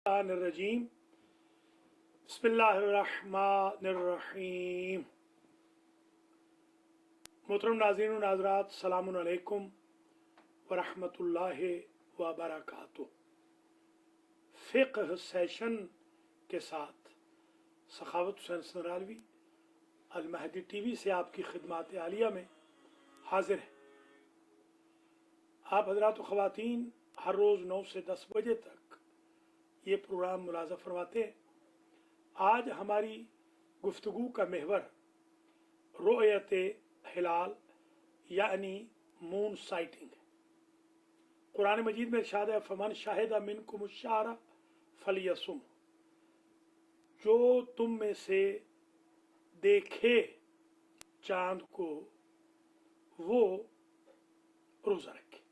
रजीम बिस्मिल्लाहिर्रहमानिर्रहीम। मोहतरम नाज़रीन व नाज़रात, सलामुन अलैकुम व रहमतुल्लाहि व बरकातुहू। फ़िक़्ह सेशन के साथ सखावत हुसैन सनरालवी अल महदी टीवी से आपकी खिदमत आलिया में हाजिर है। आप हज़रात व ख़वातीन हर रोज़ 9 से 10 बजे तक ये प्रोग्राम मुलाज़ा फरमाते हैं। आज हमारी गुफ्तगू का महवर रुयत हिलाल यानी मून साइटिंग है। कुरान मजीद में इरशाद है, फमन शाहिदा मिनकुम अश-शहरा फलियसुम, जो तुम में से देखे चांद को वो रोज़ा रखे।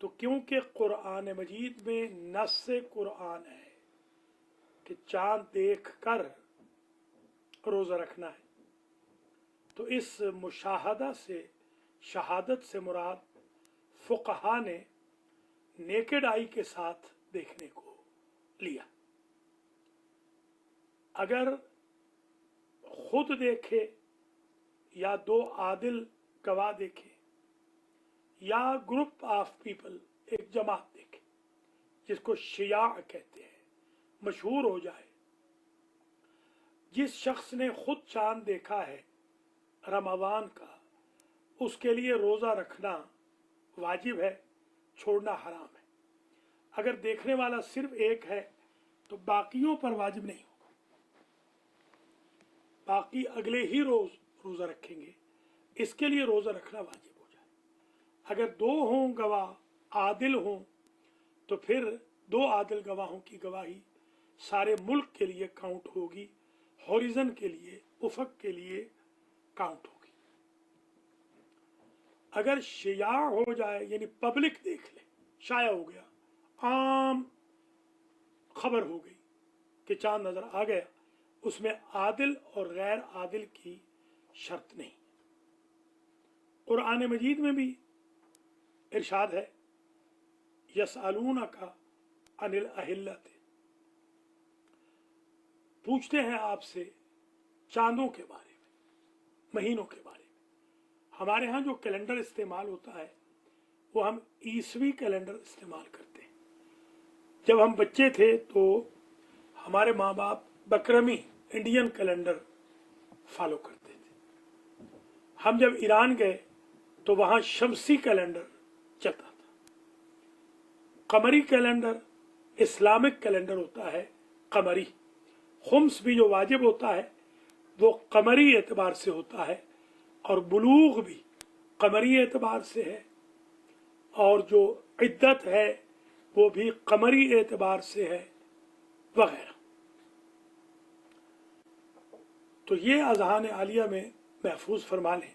तो क्योंकि कुरान मजीद में नस्स कुरान है कि चांद देख कर रोज़ा रखना है, तो इस मुशाहदा से शहादत से मुराद फुक़हा ने नेकेड आई के साथ देखने को लिया। अगर खुद देखे या 2 आदिल गवाह देखे या ग्रुप ऑफ पीपल एक जमात देखे, जिसको शिया कहते हैं, मशहूर हो जाए। जिस शख्स ने खुद चांद देखा है रमज़ान का, उसके लिए रोज़ा रखना वाजिब है, छोड़ना हराम है। अगर देखने वाला सिर्फ एक है तो बाकियों पर वाजिब नहीं होगा, बाकी अगले ही रोज़ रोज़ा रखेंगे, इसके लिए रोज़ा रखना वाजिब हो जाए। अगर 2 हों गवाह, आदिल हों, तो फिर 2 आदिल गवाहों की गवाही सारे मुल्क के लिए काउंट होगी, हॉरिजन के लिए, उफक के लिए काउंट होगी। अगर शिया हो जाए यानी पब्लिक देख ले, शाया हो गया, आम खबर हो गई कि चांद नजर आ गया, उसमें आदिल और गैर आदिल की शर्त नहीं। कुरान मजीद में भी इरशाद है, यसअलूनका अनिल अहिल्लति, पूछते हैं आपसे चांदों के बारे में, महीनों के बारे में। हमारे यहाँ जो कैलेंडर इस्तेमाल होता है वो हम ईसवी कैलेंडर इस्तेमाल करते हैं। जब हम बच्चे थे तो हमारे माँ बाप बकरमी इंडियन कैलेंडर फॉलो करते थे। हम जब ईरान गए तो वहाँ शमसी कैलेंडर चलता था। कमरी कैलेंडर इस्लामिक कैलेंडर होता है, कमरी। खुम्स भी जो वाजिब होता है वो कमरी एतबार से होता है, और बुलूग भी कमरी एतबार से है, और जो इद्दत है वो भी कमरी एतबार से है, वगैरह। तो ये अज़हान आलिया में महफूज फरमा लें,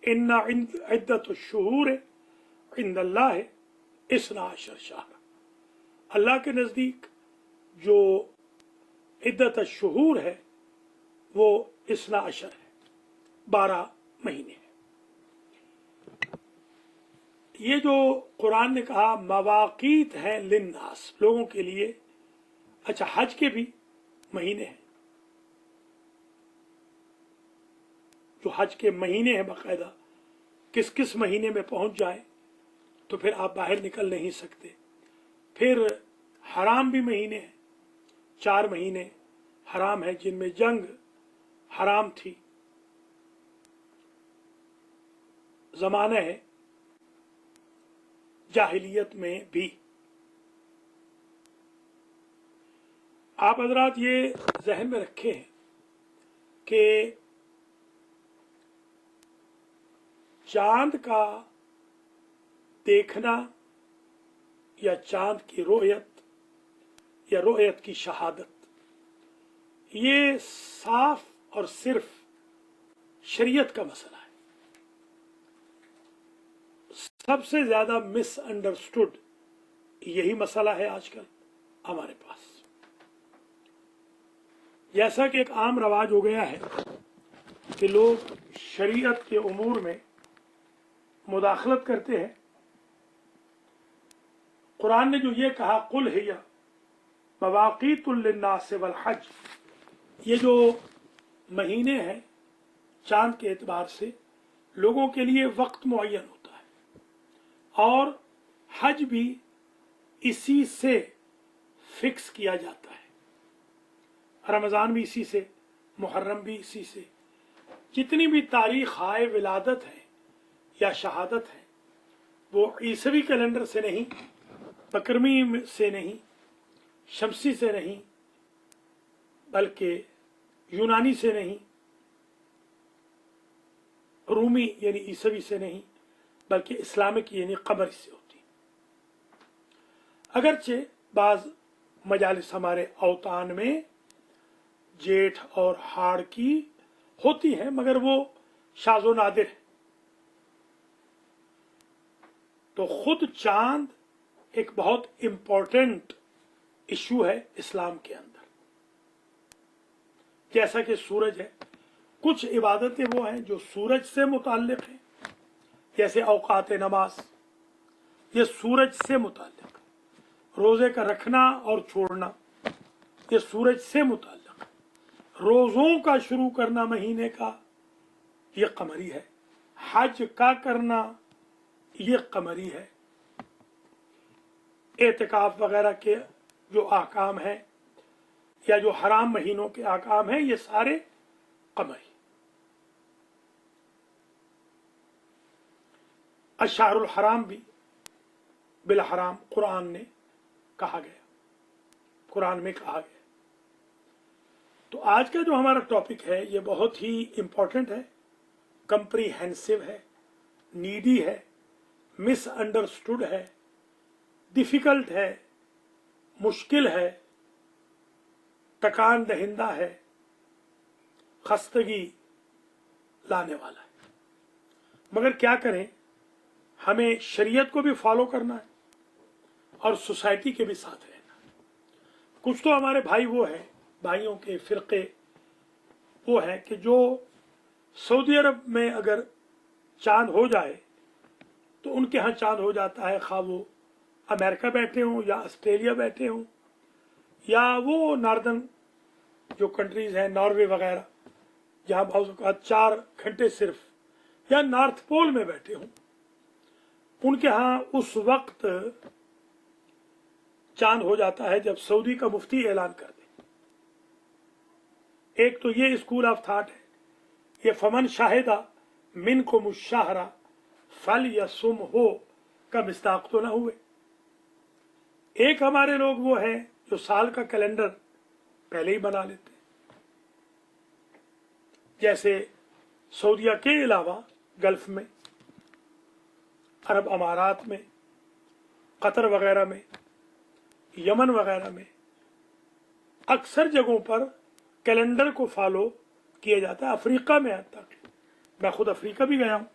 इन्ना इद्दतुश्शुहूर इंदल्लाह 12 शहर। अल्लाह के नज़दीक जो इद्दत शुहूर है वो 12 है, 12 महीने हैं। ये जो कुरान ने कहा मवाक़ीत है लिन्नास, लोगों के लिए, अच्छा हज के भी महीने हैं, जो हज के महीने हैं बाकायदा, किस किस महीने में पहुंच जाए तो फिर आप बाहर निकल नहीं सकते। फिर हराम भी महीने हैं, 4 महीने हराम है जिनमें जंग हराम थी, ज़माना है जाहिलियत में भी। आप हज़रात ये ज़हन में रखें कि चांद का देखना या चांद की रोयत या रोयत की शहादत, ये साफ और सिर्फ शरीयत का मसला है। सबसे ज्यादा मिसअंडरस्टूड यही मसला है आजकल हमारे पास। जैसा कि एक आम रवाज हो गया है कि लोग शरीयत के उमूर में मुदाखलत करते हैं कुरान ने जो ये कहा कुल हिया मवाक़ीतुल लिन्नास वल हज, ये जो महीने हैं चांद के एतबार से लोगों के लिए वक्त मुअय्यन होता है और हज भी इसी से फिक्स किया जाता है। रमज़ान भी इसी से, मुहर्रम भी इसी से। जितनी भी तारीख आए विलादत है या शहादत है वो ईसवी कैलेंडर से नहीं, बकरमी से नहीं, शमसी से नहीं, बल्कि यूनानी से नहीं, रूमी यानी ईसवी से नहीं, बल्कि इस्लामिक यानी कमरी से होती। अगरचे बाज मजालिस हमारे अवतान में जेठ और हाड़ की होती हैं, मगर वो शाज़ो नादिर है। तो खुद चांद एक बहुत इंपॉर्टेंट इशू है इस्लाम के अंदर। जैसा कि सूरज है, कुछ इबादतें वो हैं जो सूरज से मुताल्लिक हैं, जैसे औकात नमाज, ये सूरज से मुताल्लिक। रोजे का रखना और छोड़ना ये सूरज से मुताल्लिक। रोजों का शुरू करना महीने का ये कमरी है। हज का करना ये कमरी है। एतिकाफ वगैरह के जो आकाम हैं या जो हराम महीनों के आकाम हैं ये सारे कमरी। अशहरुल हराम भी बिल हराम कुरान में कहा गया। तो आज का जो हमारा टॉपिक है ये बहुत ही इंपॉर्टेंट है, कंप्रीहेंसिव है, नीडी है, मिसअंडरस्टूड है, डिफिकल्ट है, मुश्किल है, तकान दहिंदा है, खस्तगी लाने वाला है। मगर क्या करें, हमें शरीयत को भी फॉलो करना है और सोसाइटी के भी साथ रहना है। कुछ तो हमारे भाई वो हैं, भाइयों के फिरके वो हैं कि जो सऊदी अरब में अगर चांद हो जाए तो उनके यहाँ चांद हो जाता है, खा वो अमेरिका बैठे हों या ऑस्ट्रेलिया बैठे हों या वो नॉर्दर्न जो कंट्रीज हैं, नॉर्वे वगैरह, जहाँ बहुत 4 घंटे सिर्फ, या नॉर्थ पोल में बैठे हों, उनके यहाँ उस वक्त चांद हो जाता है जब सऊदी का मुफ्ती ऐलान कर दे। एक तो ये स्कूल ऑफ थॉट है, ये फमन शाहिदा मिन को मुशाहरा फल या सुम हो का मिस्ताक तो ना हुए। एक हमारे लोग वो हैं जो साल का कैलेंडर पहले ही बना लेते हैं। जैसे सऊदीया के अलावा गल्फ में, अरब अमारात में, कतर वगैरह में, यमन वगैरह में अक्सर जगहों पर कैलेंडर को फॉलो किया जाता है। अफ्रीका में आता है, मैं खुद अफ्रीका भी गया हूं,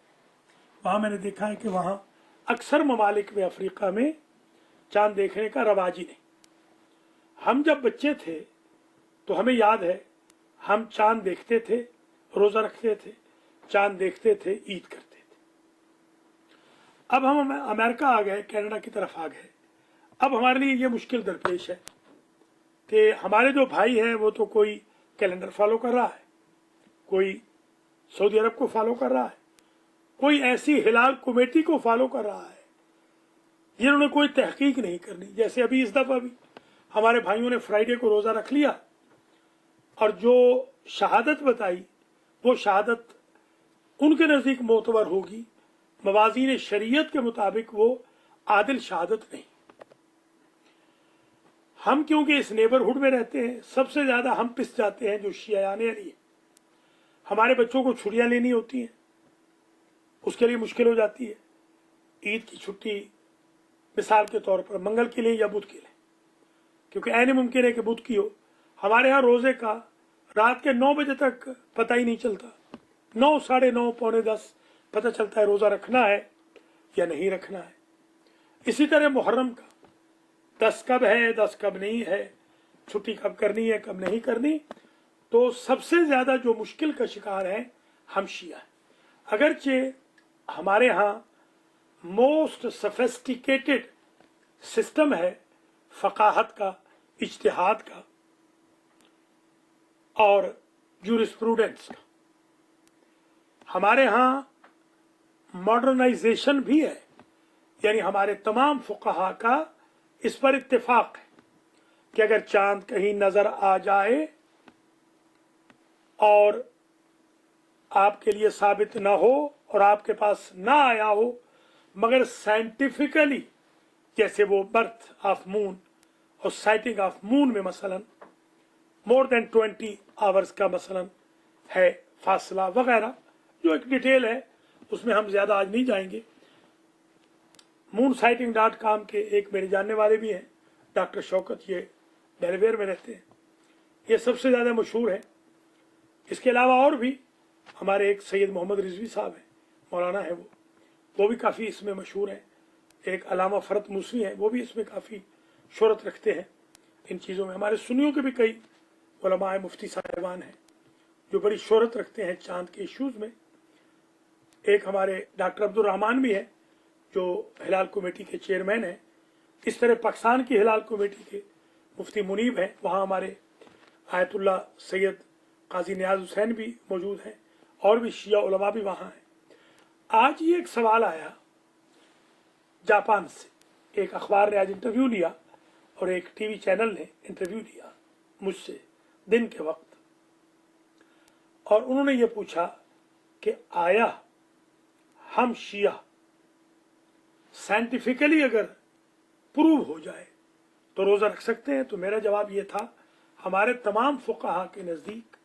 वहां मैंने देखा है कि वहां अक्सर ममालिक में अफ्रीका में चांद देखने का रवाज ही नहीं। हम जब बच्चे थे तो हमें याद है हम चांद देखते थे, रोजा रखते थे, चांद देखते थे, ईद करते थे। अब हम अमेरिका आ गए, कनाडा की तरफ आ गए। अब हमारे लिए ये मुश्किल दरपेश है कि हमारे जो भाई हैं वो तो कोई कैलेंडर फॉलो कर रहा है, कोई सऊदी अरब को फॉलो कर रहा है, कोई ऐसी हिलाल कमेटी को फॉलो कर रहा है जिन्होंने कोई तहकीक नहीं करनी। जैसे अभी इस दफा भी हमारे भाइयों ने फ्राइडे को रोजा रख लिया और जो शहादत बताई वो शहादत उनके नजदीक मोतबर होगी, मवाज़ीन शरीयत के मुताबिक वो आदिल शहादत नहीं। हम क्योंकि इस नेबरहुड में रहते हैं, सबसे ज्यादा हम पिस जाते हैं जो शियाने अली। हमारे बच्चों को छुट्टियां लेनी होती हैं, उसके लिए मुश्किल हो जाती है। ईद की छुट्टी मिसाल के तौर पर मंगल के लिए या बुध के लिए, क्योंकि ऐन मुमकिन है कि बुध की हो। हमारे यहाँ रोजे का रात के 9 बजे तक पता ही नहीं चलता, 9, साढ़े 9, पौने 10 पता चलता है रोजा रखना है या नहीं रखना है। इसी तरह मुहर्रम का 10 कब है, 10 कब नहीं है, छुट्टी कब करनी है, कब नहीं करनी। तो सबसे ज्यादा जो मुश्किल का शिकार है हम शिया। अगरचे हमारे यहाँ मोस्ट सोफिस्टिकेटेड सिस्टम है फ़क़ाहत का, इज्तिहाद का और जूरिस्प्रूडेंस का। हमारे यहाँ मॉडर्नाइजेशन भी है, यानी हमारे तमाम फुक़हा का इस पर इत्तेफाक है कि अगर चांद कहीं नजर आ जाए और आपके लिए साबित ना हो और आपके पास ना आया हो, मगर साइंटिफिकली, जैसे वो बर्थ ऑफ मून और साइटिंग ऑफ मून में मसलन मोर देन 20 आवर्स का मसलन है फासला वगैरह, जो एक डिटेल है, उसमें हम ज्यादा आज नहीं जाएंगे। moonsighting.com के एक मेरे जानने वाले भी हैं, डॉक्टर शौकत, ये डेलावेयर में रहते हैं, ये सबसे ज्यादा मशहूर है। इसके अलावा और भी हमारे एक सैयद मोहम्मद रिजवी साहब हैं, मौलाना है, वो भी काफ़ी इसमें मशहूर हैं। एक अलामा फरत मूसवी हैं, वो भी इसमें काफ़ी शोहरत रखते हैं इन चीज़ों में। हमारे सुन्नियों के भी कई उलमा मुफ्ती साहिबान हैं जो बड़ी शोहरत रखते हैं चांद के इश्यूज़ में। एक हमारे डॉक्टर अब्दुल रहमान भी है जो हिलाल कमेटी के चेयरमैन हैं। इस तरह पाकिस्तान की हिलाल कमेटी के मुफ्ती मुनीब हैं, वहाँ हमारे आयतुल्लाह सैयद काजी नियाज हुसैन भी मौजूद हैं और भी शिया उलमा भी वहाँ हैं। आज ये एक सवाल आया जापान से, एक अखबार ने आज इंटरव्यू लिया और एक टीवी चैनल ने इंटरव्यू लिया मुझसे दिन के वक्त, और उन्होंने ये पूछा कि आया हम शिया साइंटिफिकली अगर प्रूव हो जाए तो रोज़ा रख सकते हैं? तो मेरा जवाब ये था, हमारे तमाम फुक़हा के नज़दीक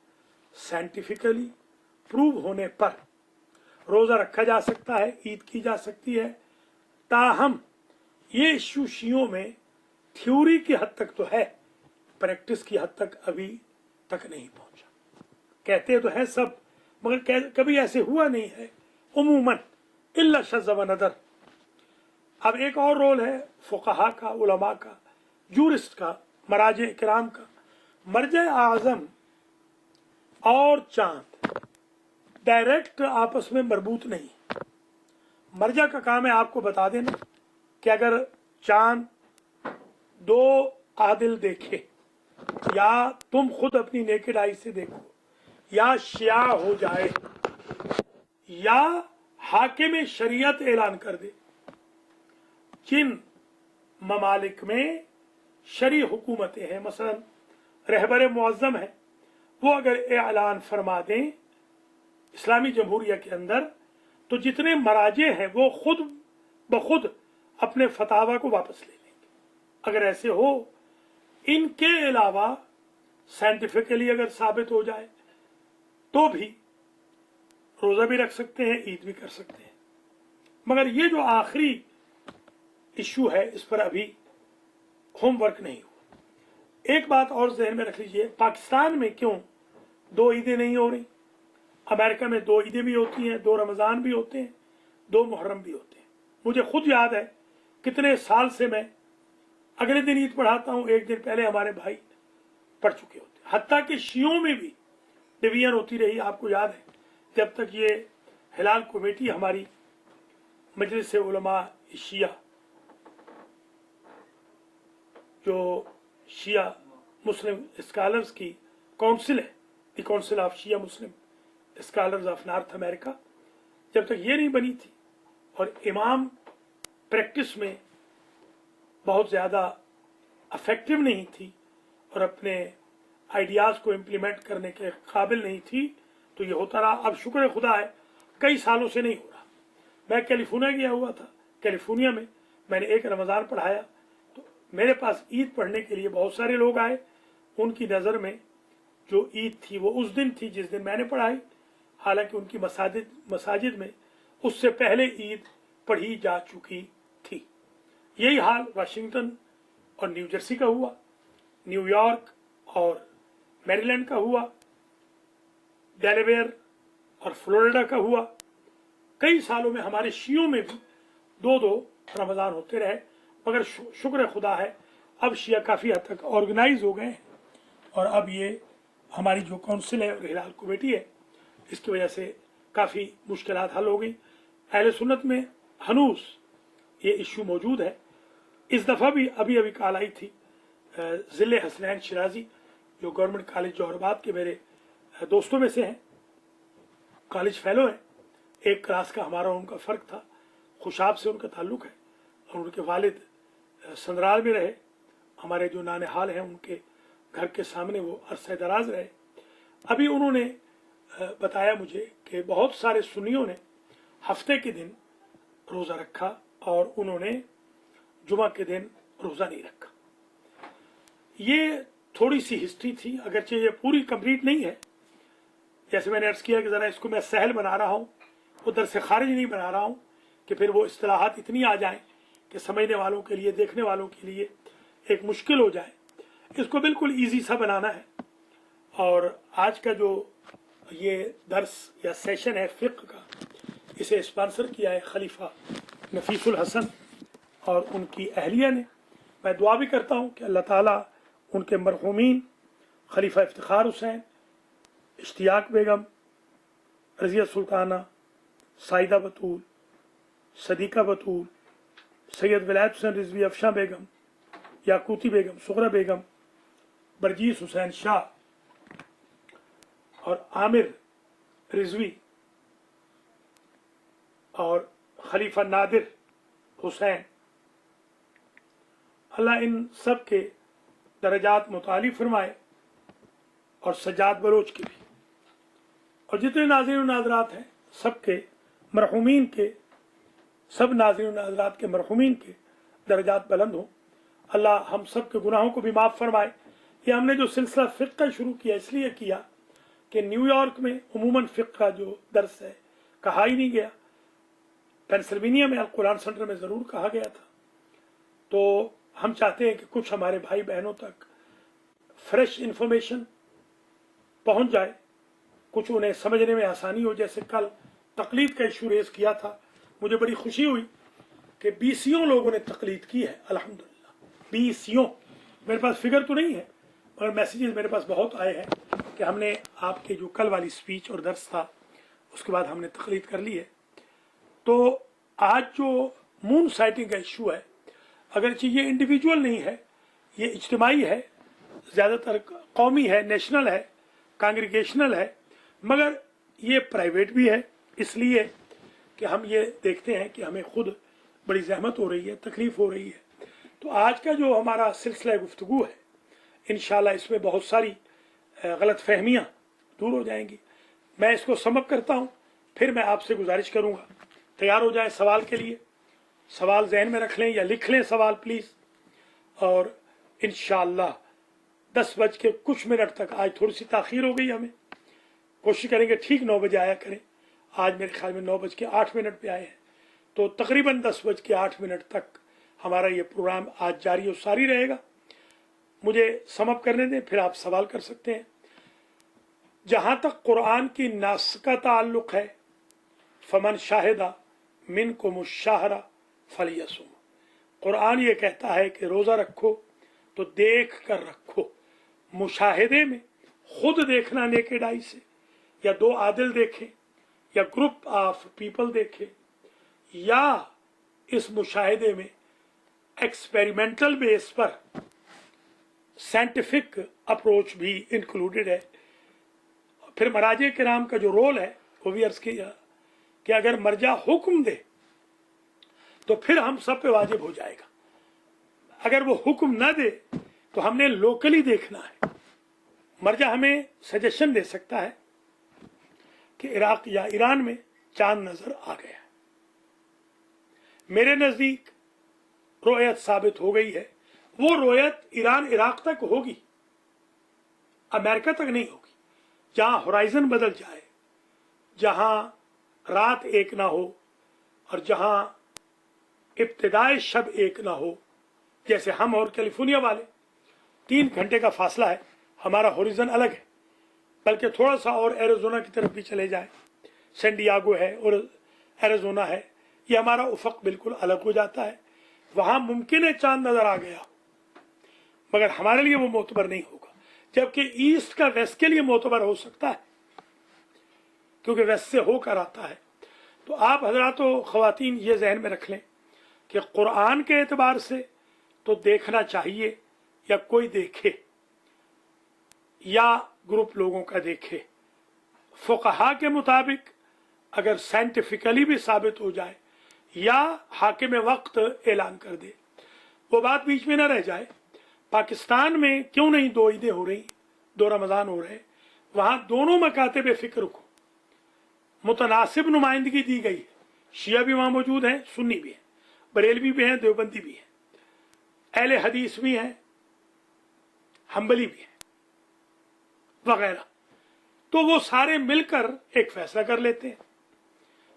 साइंटिफिकली प्रूव होने पर रोज़ा रखा जा सकता है, ईद की जा सकती है। ताहम ये इश्यू शियों में थ्योरी की हद तक तो है, प्रैक्टिस की हद तक अभी तक नहीं पहुंचा। कहते तो है सब, मगर कभी ऐसे हुआ नहीं है उमूमन, इल्ला शज़ व नदर। अब एक और रोल है फुक़हा का, उलमा का, जूरिस्ट का, मराजे इकराम का। मरजे आज़म और चांद डायरेक्ट आपस में मरबूत नहीं। मरजा का काम है आपको बता देना कि अगर चांद दो आदिल देखे, या तुम खुद अपनी नेकेड आई से देखो, या शिया हो जाए, या हाकिम शरीयत ऐलान कर दे, जिन ममालिक में शरी हुकूमतें हैं, मसलन रहबर मुअज़्ज़म है, वो अगर ऐलान फरमा दें इस्लामी जमहूरिया के अंदर, तो जितने मराजे हैं वो खुद बखुद अपने फतावा को वापस ले लेंगे। अगर ऐसे हो, इनके अलावा साइंटिफिकली अगर साबित हो जाए तो भी रोज़ा भी रख सकते हैं, ईद भी कर सकते हैं। मगर ये जो आखिरी इश्यू है, इस पर अभी होमवर्क नहीं हुआ। एक बात और ज़हन में रख लीजिए, पाकिस्तान में क्यों दो ईदें नहीं हो रही? अमेरिका में दो ईदें भी होती हैं, दो रमज़ान भी होते हैं, दो मुहर्रम भी होते हैं। मुझे खुद याद है कितने साल से मैं अगले दिन ईद पढ़ाता हूँ, एक दिन पहले हमारे भाई पढ़ चुके होते हैं। हत्ता कि शियों में भी डिवीजन होती रही। आपको याद है जब तक ये हिलाल कमेटी हमारी मजलिस उलमा शिया, जो शिया मुस्लिम स्कॉलर्स की काउंसिल है, the council of Shia Muslim scholars of North America, जब तक ये नहीं बनी थी और इमाम प्रैक्टिस में बहुत ज़्यादा अफेक्टिव नहीं थी और अपने आइडियाज़ को इम्प्लीमेंट करने के काबिल नहीं थी, तो ये होता रहा। अब शुक्र खुदा है कई सालों से नहीं हो रहा। मैं कैलिफोर्निया गया हुआ था, कैलिफोर्निया में मैंने एक रमज़ान पढ़ाया, तो मेरे पास ईद पढ़ने के लिए बहुत सारे लोग आए। उनकी नज़र में जो ईद थी वो उस दिन थी जिस दिन मैंने पढ़ाई, हालांकि उनकी मसाजिद में उससे पहले ईद पढ़ी जा चुकी थी। यही हाल वाशिंगटन और न्यू जर्सी का हुआ, न्यूयॉर्क और मैरीलैंड का हुआ, डेलावेयर और फ्लोरिडा का हुआ। कई सालों में हमारे शियों में भी दो दो रमज़ान होते रहे, मगर शुक्र खुदा है अब शिया काफ़ी हद तक ऑर्गेनाइज हो गए हैं और अब ये हमारी जो काउंसिल है और हिलाल कमेटी है, इसकी वजह से काफ़ी मुश्किलात हल हो गई। अहले सुन्नत में हनूस ये इश्यू मौजूद है इस दफ़ा भी अभी अभी कॉल आई थी ज़िले हसनैन शिराजी जो गवर्नमेंट कॉलेज जौहराबाद के मेरे दोस्तों में से हैं, कॉलेज फेलो हैं। एक क्लास का हमारा उनका फ़र्क था, खुशाब से उनका ताल्लुक़ है और उनके वालिद संदराल में रहे। हमारे जो नाने हाल हैं उनके घर के सामने वो अरसे दराज रहे। अभी उन्होंने बताया मुझे कि बहुत सारे सुन्नियों ने हफ्ते के दिन रोज़ा रखा और उन्होंने जुमा के दिन रोज़ा नहीं रखा। ये थोड़ी सी हिस्ट्री थी, अगरचे ये पूरी कंप्लीट नहीं है। जैसे मैंने अर्ज़ किया कि ज़रा इसको मैं सहल बना रहा हूँ, उधर से खारिज नहीं बना रहा हूँ कि फिर वो इस्तिलाहात इतनी आ जाएं कि समझने वालों के लिए, देखने वालों के लिए एक मुश्किल हो जाए। इसको बिल्कुल ईजी सा बनाना है। और आज का जो ये दर्स या सेशन है फ़िक़्ह का, इसे स्पॉन्सर किया है खलीफा नफीसुल हसन और उनकी अहलिया ने। मैं दुआ भी करता हूँ कि अल्लाह ताला उनके मरहूमीन खलीफा इफ्तिखार हुसैन, इश्तियाक बेगम, रज़िया सुल्ताना, साइदा बतूल, सदीका बतूल, सैयद विलायत हुसैन रिजवी अफशा बेगम, याकूती बेगम, सुगरा बेगम, बरजीस हुसैन शाह और आमिर रिजवी और खलीफा नादिर हुसैन, अल्लाह इन सब के दरजात मुताली फरमाए और सजाद बलोच के भी, और जितने नाज़रीन नाज़रात हैं सबके मरहूमीन के, सब नाज़रीन नाज़रात के मरहूमीन के दरजात बुलंद हों। अल्लाह हम सब के गुनाहों को भी माफ़ फरमाए। ये हमने जो सिलसिला फ़िक़्ह का शुरू किया इसलिए किया कि न्यूयॉर्क में उमूमन फ़िक़्ह का जो दर्स है कहा ही नहीं गया। पेंसिल्वेनिया में अल कुरान सेंटर में ज़रूर कहा गया था। तो हम चाहते हैं कि कुछ हमारे भाई बहनों तक फ्रेश इंफॉर्मेशन पहुंच जाए, कुछ उन्हें समझने में आसानी हो। जैसे कल तकलीद का इशू रेज किया था, मुझे बड़ी खुशी हुई कि 20 लोगों ने तकलीद की है अल्हम्दुलिल्लाह। 20, मेरे पास फिगर तो नहीं है मगर मैसेजेस मेरे पास बहुत आए हैं कि हमने आपके जो कल वाली स्पीच और दर्स था उसके बाद हमने तकलीद कर ली है। तो आज जो मून साइटिंग का इशू है, अगरचे ये इंडिविजुअल नहीं है, ये इज्तिमाई है, ज़्यादातर कौमी है, नेशनल है, कांग्रीगेशनल है, मगर ये प्राइवेट भी है। इसलिए कि हम ये देखते हैं कि हमें खुद बड़ी ज़हमत हो रही है, तकलीफ़ हो रही है। तो आज का जो हमारा सिलसिला गुफ्तगू है, इंशाल्लाह इसमें बहुत सारी गलत फहमियाँ दूर हो जाएंगी। मैं इसको समअप करता हूँ, फिर मैं आपसे गुजारिश करूँगा तैयार हो जाएं सवाल के लिए। सवाल जहन में रख लें या लिख लें सवाल प्लीज़, और इंशाअल्लाह 10 बज के कुछ मिनट तक, आज थोड़ी सी ताख़ीर हो गई, हमें कोशिश करेंगे ठीक 9 बजे आया करें। आज मेरे ख्याल में 9:08 पे आए हैं, तो तकरीबन 10:08 तक हमारा ये प्रोग्राम आज जारी और सारी रहेगा। मुझे समअप करने दें, फिर आप सवाल कर सकते हैं। जहाँ तक कुरान की नास का ताल्लुक़ है, फमन शाहिदा मिनकुम शाहरा फलियसुम, कुरान ये कहता है कि रोज़ा रखो तो देख कर रखो। मुशाहिदे में खुद देखना नेकेड आई से, या 2 आदिल देखें, या ग्रुप ऑफ पीपल देखें, या इस मुशाहिदे में एक्सपेरिमेंटल बेस पर साइंटिफिक अप्रोच भी इंक्लूडेड है। फिर मराजे किराम का जो रोल है वो भी अर्ज़ किया कि अगर मर्जा हुक्म दे तो फिर हम सब पे वाजिब हो जाएगा, अगर वो हुक्म ना दे तो हमने लोकली देखना है। मर्जा हमें सजेशन दे सकता है कि इराक या ईरान में चांद नजर आ गया है, मेरे नजदीक रोयत साबित हो गई है, वो रोयत ईरान इराक तक होगी, अमेरिका तक नहीं होगी। जहां होराइजन बदल जाए, जहां रात एक ना हो और जहां इब्तिदाई शब एक ना हो, जैसे हम और कैलिफोर्निया वाले 3 घंटे का फासला है, हमारा होरिजन अलग है, बल्कि थोड़ा सा और एरिज़ोना की तरफ भी चले जाए, सैन डियागो है और एरिज़ोना है, ये हमारा उफक बिल्कुल अलग हो जाता है। वहां मुमकिन है चांद नजर आ गया, मगर हमारे लिए वो मोतबर नहीं होगा, जबकि ईस्ट का वेस्ट के लिए मोतबर हो सकता है क्योंकि वेस्ट से होकर आता है। तो आप हजरात व ख़वातीन ये जहन में रख लें कि कुरान के एतबार से तो देखना चाहिए, या कोई देखे या ग्रुप लोगों का देखे। फुकहा के मुताबिक अगर साइंटिफिकली भी साबित हो जाए या हाकिम वक्त ऐलान कर दे, वो बात बीच में न रह जाए। पाकिस्तान में क्यों नहीं 2 ईदें हो रही, 2 रमज़ान हो रहे, वहां दोनों मकातिब फिक्र को मुतनासिब नुमाइंदगी दी गई है। शिया भी वहां मौजूद हैं, सुन्नी भी हैं, बरेलवी भी हैं, देवबंदी भी हैं, अहले हदीस भी हैं, हम्बली भी हैं वगैरह। तो वो सारे मिलकर एक फैसला कर लेते हैं।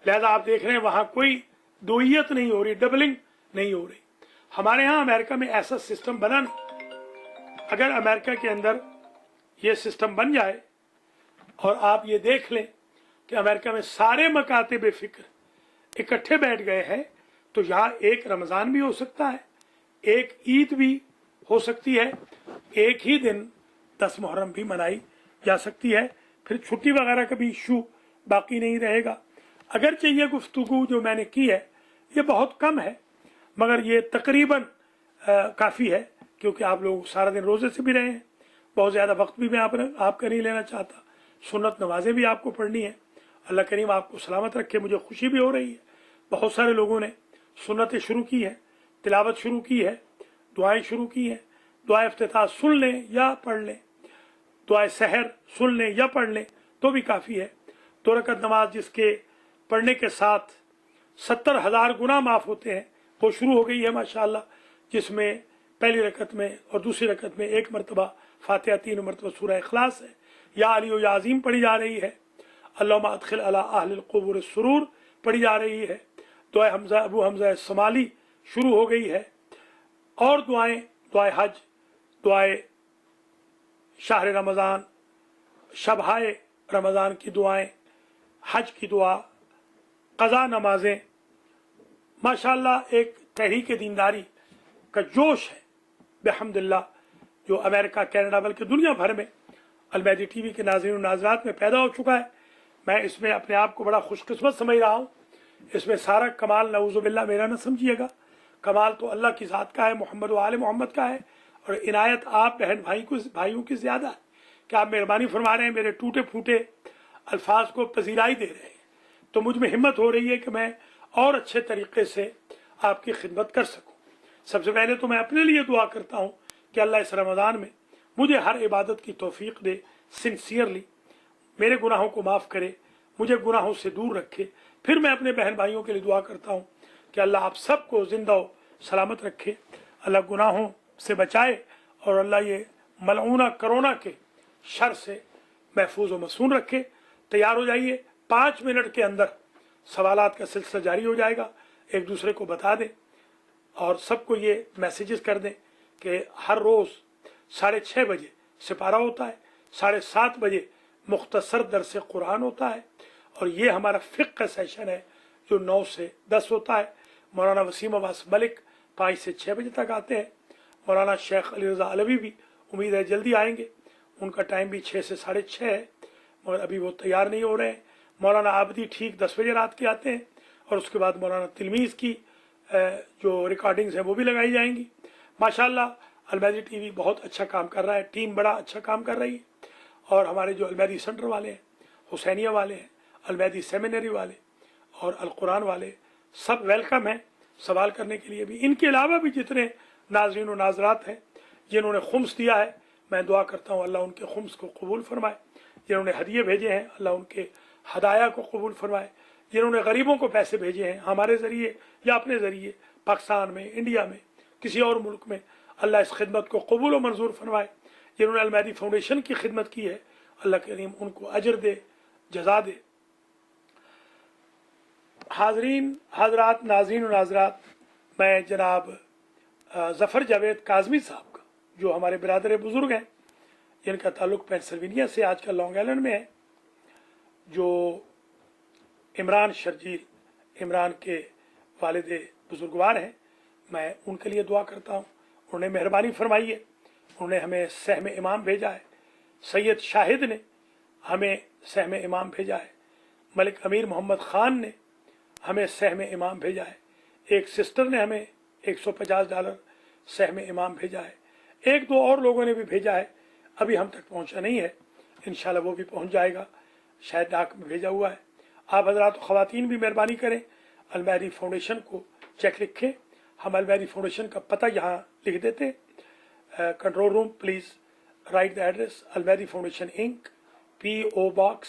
लिहाजा आप देख रहे हैं वहां कोई दोइयत नहीं हो रही, डबलिंग नहीं हो रही। हमारे यहाँ अमेरिका में ऐसा सिस्टम बना नहीं। अगर अमेरिका के अंदर ये सिस्टम बन जाए और आप ये देख लें कि अमेरिका में सारे मकातिब फिक्र इकट्ठे बैठ गए हैं, तो यहाँ एक रमज़ान भी हो सकता है, एक ईद भी हो सकती है, एक ही दिन 10 मुहर्रम भी मनाई जा सकती है। फिर छुट्टी वगैरह का भी इशू बाकी नहीं रहेगा। अगरचे ये गुफ्तगू जो मैंने की है ये बहुत कम है, मगर ये तकरीबन काफ़ी है, क्योंकि आप लोग सारा दिन रोज़े से भी रहे हैं। बहुत ज़्यादा वक्त भी मैं आपका नहीं लेना चाहता। सुन्नत नमाजें भी आपको पढ़नी है। अल्लाह करीम आपको सलामत रखे। मुझे खुशी भी हो रही है, बहुत सारे लोगों ने सुन्नतें शुरू की है, तिलावत शुरू की है, दुआएं शुरू की हैं। दुआ इफ्तिताह सुन लें या पढ़ लें, दुआ सहर सुन लें या पढ़ लें तो भी काफ़ी है। 2 रकत नमाज जिसके पढ़ने के साथ 70,000 गुनाह माफ़ होते हैं, वो शुरू हो गई है माशाअल्लाह, जिसमें पहली रकत में और दूसरी रकत में 1 मरतबा फातिहा, 3 मरतबा सूरह इखलास है, या अली या अज़ीम पढ़ी जा रही है, अल्लाहुम्मा अदखिल अला अहलिल क़ुबूर सुरूर पढ़ी जा रही है, दुआ हमज़ा अबू हमज़ा समाली शुरू हो गई है, और दुआएं, दुआ हज, दुआए शाहर रमज़ान, शबहाए रमज़ान की दुआएं, हज की दुआ, क़ज़ा नमाजें, माशाअल्लाह एक तहरीक दीनदारी का जोश है बिहम्दिल्लाह, जो अमेरिका, कनाडा, बल्कि दुनिया भर में अलमहदी टीवी के नाज़रीन और नाज़रात में पैदा हो चुका है। मैं इसमें अपने आप को बड़ा खुशकिस्मत समझ रहा हूँ। इसमें सारा कमाल नऊज़ुबिल्लाह मेरा न समझिएगा, कमाल तो अल्लाह की ज़ात का है, मोहम्मद व आले मोहम्मद का है, और इनायत आप बहन भाइयों की ज़्यादा है कि आप मेहरबानी फरमा रहे हैं, मेरे टूटे फूटे अल्फाज को पजीराई दे रहे हैं। तो मुझ में हिम्मत हो रही है कि मैं और अच्छे तरीके से आपकी खिदमत कर सकूं। सबसे पहले तो मैं अपने लिए दुआ करता हूं कि अल्लाह इस रमज़ान में मुझे हर इबादत की तौफीक दे, सिंसियरली मेरे गुनाहों को माफ़ करे, मुझे गुनाहों से दूर रखे। फिर मैं अपने बहन भाइयों के लिए दुआ करता हूँ कि अल्लाह आप सबको जिंदा व सलामत रखे, अल्लाह गुनाहों से बचाए, और अल्लाह ये मलऊना कोरोना के शर से महफूज व मसून रखे। तैयार हो जाइए, 5 मिनट के अंदर सवालात का सिलसिला जारी हो जाएगा। एक दूसरे को बता दें और सबको ये मैसेजेस कर दें कि हर रोज़ 6:30 बजे सिपारा होता है, 7:30 बजे मुख्तसर दरस कुरान होता है, और ये हमारा फ़िक़्ह का सेशन है जो 9 से 10 होता है। मौलाना वसीम अब्बास मलिक 5 से 6 बजे तक आते हैं। मौलाना शेख अली रज़ा अलवी भी उम्मीद है जल्दी आएंगे, उनका टाइम भी 6 से 6:30 है, मगर अभी वो तैयार नहीं हो रहे हैं। मौलाना आबदी ठीक 10 बजे रात के आते हैं, और उसके बाद मौलाना तिलमीज़ की जो रिकॉर्डिंग्स हैं वो भी लगाई जाएंगी। माशाअल्लाह अलमहदी टीवी बहुत अच्छा काम कर रहा है, टीम बड़ा अच्छा काम कर रही है, और हमारे जो अलमहदी सेंटर वाले हैं, हुसैनिया वाले हैं, अलमहदी सेमिनरी वाले और अल कुरान वाले, सब वेलकम हैं सवाल करने के लिए भी। इनके अलावा भी जितने नाज़रीन और नाज़रात हैं जिन्होंने खुम्स दिया है, मैं दुआ करता हूँ अल्लाह उनके खुम्स को कबूल फरमाए। जिन्होंने हदिये भेजे हैं अल्लाह उनके हदाया को कबूल फरमाए। जिन्होंने गरीबों को पैसे भेजे हैं हमारे ज़रिए या अपने ज़रिए, पाकिस्तान में, इंडिया में, किसी और मुल्क में, अल्लाह इस खिदमत को कबूल व मंजूर फरमाए। जिन्होंने अलमहदी फाउंडेशन की खिदमत की है, अल्लाह करीम उनको अजर दे, जजा दे। हाजरीन हजरात, नाज़रीन और नाज़रात, मैं जनाब ज़फ़र जावेद काज़मी साहब का, जो हमारे बिरादर बुज़ुर्ग हैं, जिनका ताल्लुक़ पेंसिल्वेनिया से आजकल लॉन्ग आइलैंड में है, जो इमरान शर्जील, इमरान के वालिद बुजुर्गवार हैं, मैं उनके लिए दुआ करता हूँ। उन्होंने मेहरबानी फरमाई है, उन्होंने हमें सहम इमाम भेजा है। सैयद शाहिद ने हमें सहम इमाम भेजा है। मलिक अमीर मोहम्मद ख़ान ने हमें सहम इमाम भेजा है। एक सिस्टर ने हमें $150 सहम इमाम भेजा है, एक दो और लोगों ने भी भेजा है, अभी हम तक पहुंचा नहीं है, इंशाल्लाह वो भी पहुंच जाएगा, शायद डाक में भेजा हुआ है। आप हजरात ख़वातीन भी मेहरबानी करें, अल महदी फाउंडेशन को चेक लिखें। हम अल महदी फाउंडेशन का पता यहाँ लिख देते हैं, control room please write the address, al Mahdi foundation Inc, PO Box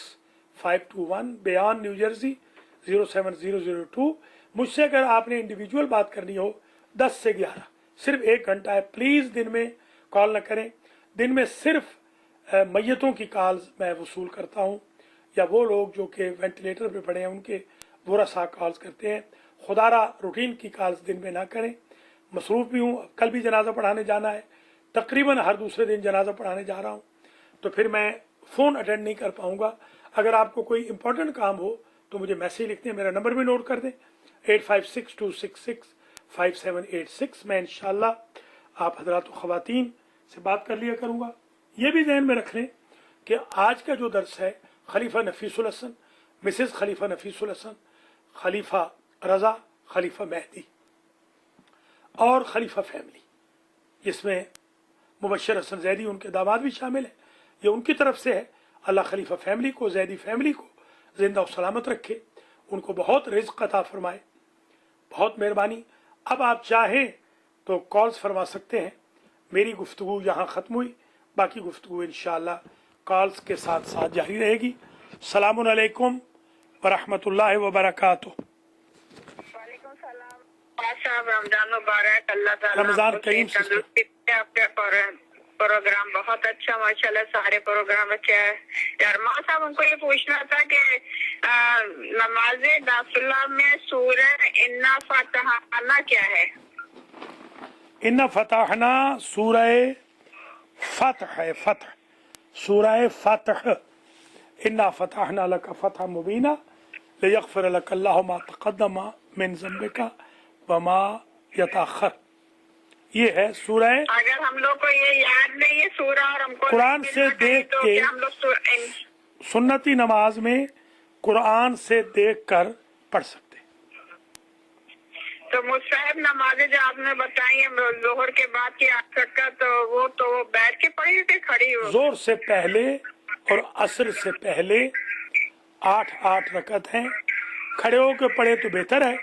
521 Bayonne New Jersey 07002। मुझसे अगर आपने इंडिविजुअल बात करनी हो 10 से 11, सिर्फ 1 घंटा है, प्लीज़ दिन में कॉल न करें। दिन में सिर्फ मैयतों की कॉल्स मैं वसूल करता हूँ, या वो लोग जो कि वेंटिलेटर पे पड़े हैं उनके वरसा कॉल्स करते हैं। खुदारा रूटीन की कॉल्स दिन में ना करें, मसरूफ़ भी हूँ, कल भी जनाजा पढ़ाने जाना है, तकरीबन हर दूसरे दिन जनाजा पढ़ाने जा रहा हूँ, तो फिर मैं फ़ोन अटेंड नहीं कर पाऊँगा। अगर आपको कोई इंपॉर्टेंट काम हो तो मुझे मैसेज लिखते हैं, मेरा नंबर भी नोट कर दें 8562665786। मैं इंशाल्लाह आप हजरात ख़वातीन से बात कर लिया करूँगा। ये भी ज़हन में रख लें कि आज का जो दर्स है खलीफा नफीसुल हसन, मिसेस खलीफा नफीसुल हसन, खलीफा रज़ा, खलीफा मेहदी और खलीफा फैमिली, जिसमें मुबशर हसन जैदी उनके दामाद भी शामिल है, ये उनकी तरफ से है। अल्लाह खलीफा फैमिली को, जैदी फैमिली को जिंदा और सलामत रखे, उनको बहुत रिज़्क़ अता फरमाए, बहुत मेहरबानी। अब आप चाहें तो कॉल्स फरमा सकते हैं। मेरी गुफ्तगू यहाँ ख़त्म हुई, बाकी गुफ्तगू इंशाअल्लाह कॉल्स के साथ साथ जारी रहेगी। सलामुन अलैकुम व रहमतुल्लाहि व बरकातुहू। रमजान मुबारक, अल्लाह ताला रमजान करीम से आपका प्रोग्राम बहुत अच्छा, माशाल्लाह सारे प्रोग्राम अच्छे है। यार माँ साहब, हमको ये पूछना था कि नमाज दाखिला में सूरह इन्ना फतहना क्या है? इन्ना फतहना सूरह फतह है, फतह सूरह फतह। इन्ना फतहना लका फतह मुबीना लियग़फ़िर लक अल्लाहु मा तक़द्दम मिन ज़ंबिका व मा यतअख़्ख़र। ये है सूरह। अगर हम लोग को ये याद नहीं है सूरह और हमको कुरान से देख तो के हम लोग सुन्नती नमाज में कुरान से देख कर पढ़ सकते। तो मुस्तहब नमाजें जो आपने बताई है जोहर के बाद की असर का, तो वो बैठ के पढ़ी थी खड़ी हो? जोर से पहले और असर से पहले 8-8 रकत हैं, खड़े होकर पढ़े तो बेहतर है।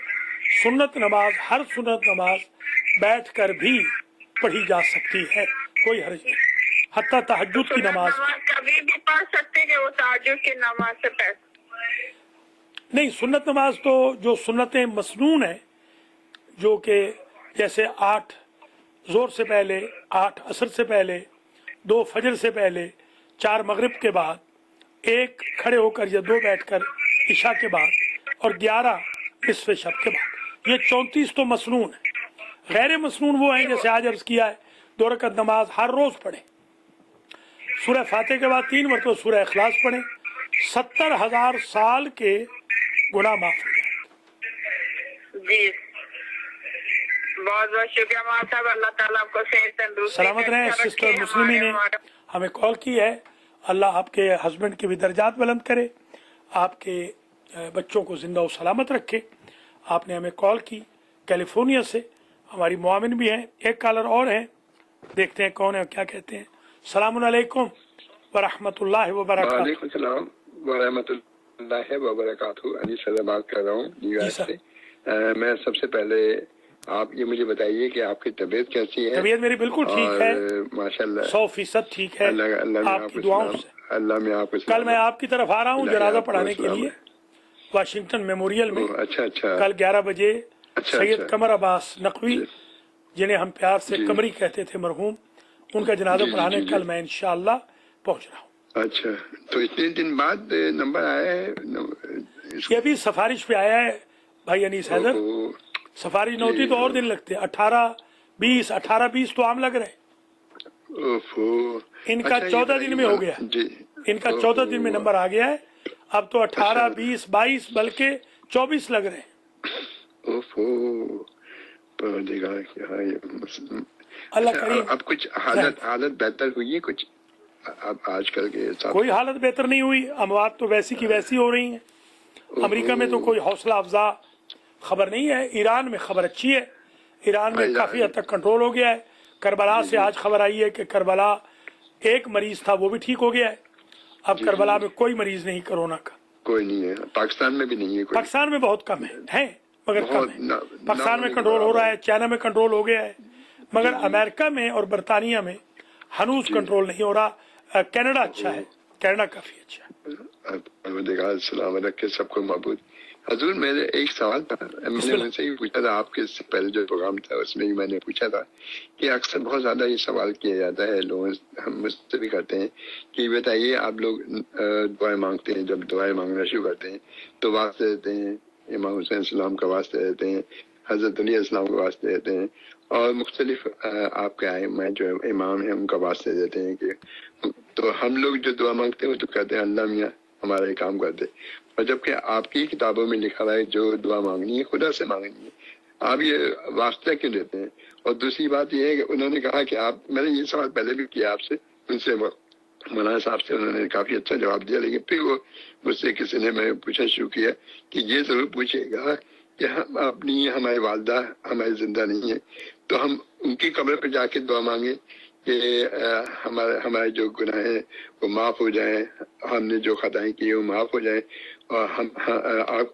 सुन्नत नमाज, हर सुन्नत नमाज बैठकर भी पढ़ी जा सकती है, कोई हर्ज नहीं। हत्ता तहज्जुद की नमाज कभी भी पढ़ सकते कि वो तहज्जुद की नमाज से पहले नहीं। सुन्नत नमाज तो जो सुन्नतें मसनून है, जो कि जैसे 8 जोर से पहले, 8 असर से पहले, 2 फजर से पहले, 4 मगरिब के बाद, 1 खड़े होकर या 2 बैठकर इशा के बाद और 11 निस्फ़े शब के बाद, ये 34 तो मसनून है। गैर मसनून वो हैं जैसे आज अर्ज किया है 2 रकत नमाज हर रोज पढ़े, सूरह फातिहा के बाद 3 मरतबा सूरह इखलास पढ़े, 70,000 साल के गुनाह माफ हो जाए। जी बहुत बहुत शुक्रिया माँ साहब, अल्लाह ताला आपको सेहत तंदुरुस्ती सलामत रहें। सिस्टर मुस्लिमी ने हमें कॉल की है, अल्लाह आपके हस्बैंड के भी दर्जात बुलंद करे, आपके बच्चों को जिंदा और सलामत रखे। आपने हमें कॉल की कैलिफोर्निया से, हमारी मुआविन भी हैं। एक कॉलर और हैं, देखते हैं कौन है, क्या कहते हैं। सलामुन अलैकुम व रहमतुल्लाहि व बरकातुहू। वालेकुम सलाम व रहमतुल्लाहि व बरकातुहू। अली सर बात कर रहा हूँ न्यूयॉर्क से। मैं सबसे पहले आप ये मुझे बताइए कि आपकी तबीयत कैसी है? तबीयत मेरी बिल्कुल ठीक है, माशाल्लाह 100% ठीक है, आपकी दुआओं से। अल्लाह में आपको कल मैं आपकी तरफ आ रहा हूँ जनाजा पढ़ाने के लिए वाशिंगटन मेमोरियल में। अच्छा कल 11 बजे सैयद कमर अब्बास नकवी, जिन्हें हम प्यार से कमरी कहते थे मरहूम, उनका जनाजा पढ़ाने कल मैं इंशाअल्लाह पहुँच रहा हूँ। अच्छा, तो इतने दिन बाद नंबर आया है? ये भी सफारिश पे आया है भाई अनीस हैदर, सफारिश न होती तो और दिन लगते। 18-20 तो आम लग रहे, इनका 14 दिन में हो गया, इनका 14 दिन में नंबर आ गया है। अब तो 18, 20, 22 बल्कि 24 लग रहे हैं। अल्लाह करीम। अब कुछ हालत बेहतर हुई है कुछ अब आजकल के हिसाब? कोई हालत बेहतर नहीं हुई, अमवात तो वैसी की वैसी हो रही हैं। अमेरिका में तो कोई हौसला अफजा खबर नहीं है। ईरान में खबर अच्छी है, ईरान में काफी हद तक कंट्रोल हो गया है। करबला से आज खबर आई है कि करबला एक मरीज था वो भी ठीक हो गया है। अब करबला में कोई मरीज नहीं कोरोना का, कोई नहीं है। पाकिस्तान में भी नहीं है कोई। पाकिस्तान में बहुत कम है मगर कम है। पाकिस्तान में कंट्रोल हो रहा है, चाइना में कंट्रोल हो गया है, मगर अमेरिका में और बरतानिया में हनूज कंट्रोल नहीं हो रहा। कनाडा अच्छा है, कनाडा काफी अच्छा है। सलामत रखे सबको महबूद। हजूर मेरे एक सवाल था, मैंने उनसे ही पूछा था, आपके इससे पहले जो प्रोग्राम था उसमें ही मैंने पूछा था कि अक्सर बहुत ज्यादा ये सवाल किया जाता है, लोग हम मुझसे भी करते हैं कि बताइए आप लोग दुआएं मांगते हैं, जब दुआएं मांगना शुरू करते हैं तो वास्ते देते हैं इमाम हुसैन सलाम का वास्ते देते हैं, हजरत अली अस्सलाम का वास्ते देते हैं, और मुख्तलिफ आपके आइम्मा जो इमाम हैं उनका वास्ते देते हैं कि तो हम लोग जो दुआ मांगते हैं वो तो कहते हैं अल्लाह मियाँ हमारा ये काम कर दे, और जबकि आपकी किताबों में लिखा हुआ है जो दुआ मांगनी है खुदा से मांगनी है, आप ये वास्ता क्यों देते हैं? और दूसरी बात ये है कि उन्होंने कहा कि आप, मैंने ये सवाल पहले भी किया आपसे, उनसे मौलाना साहब से, उन्होंने काफी अच्छा जवाब दिया, लेकिन फिर वो मुझसे किसी ने मैं पूछना शुरू किया कि ये जरूर पूछेगा कि हम अपनी हमारी वालदा हमारी जिंदा नहीं है तो हम उनकी कब्र पर जाके दुआ मांगे कि हमारे जो गुनाह हैं वो माफ हो जाए, हमने जो खताएं की वो माफ हो जाए, और हम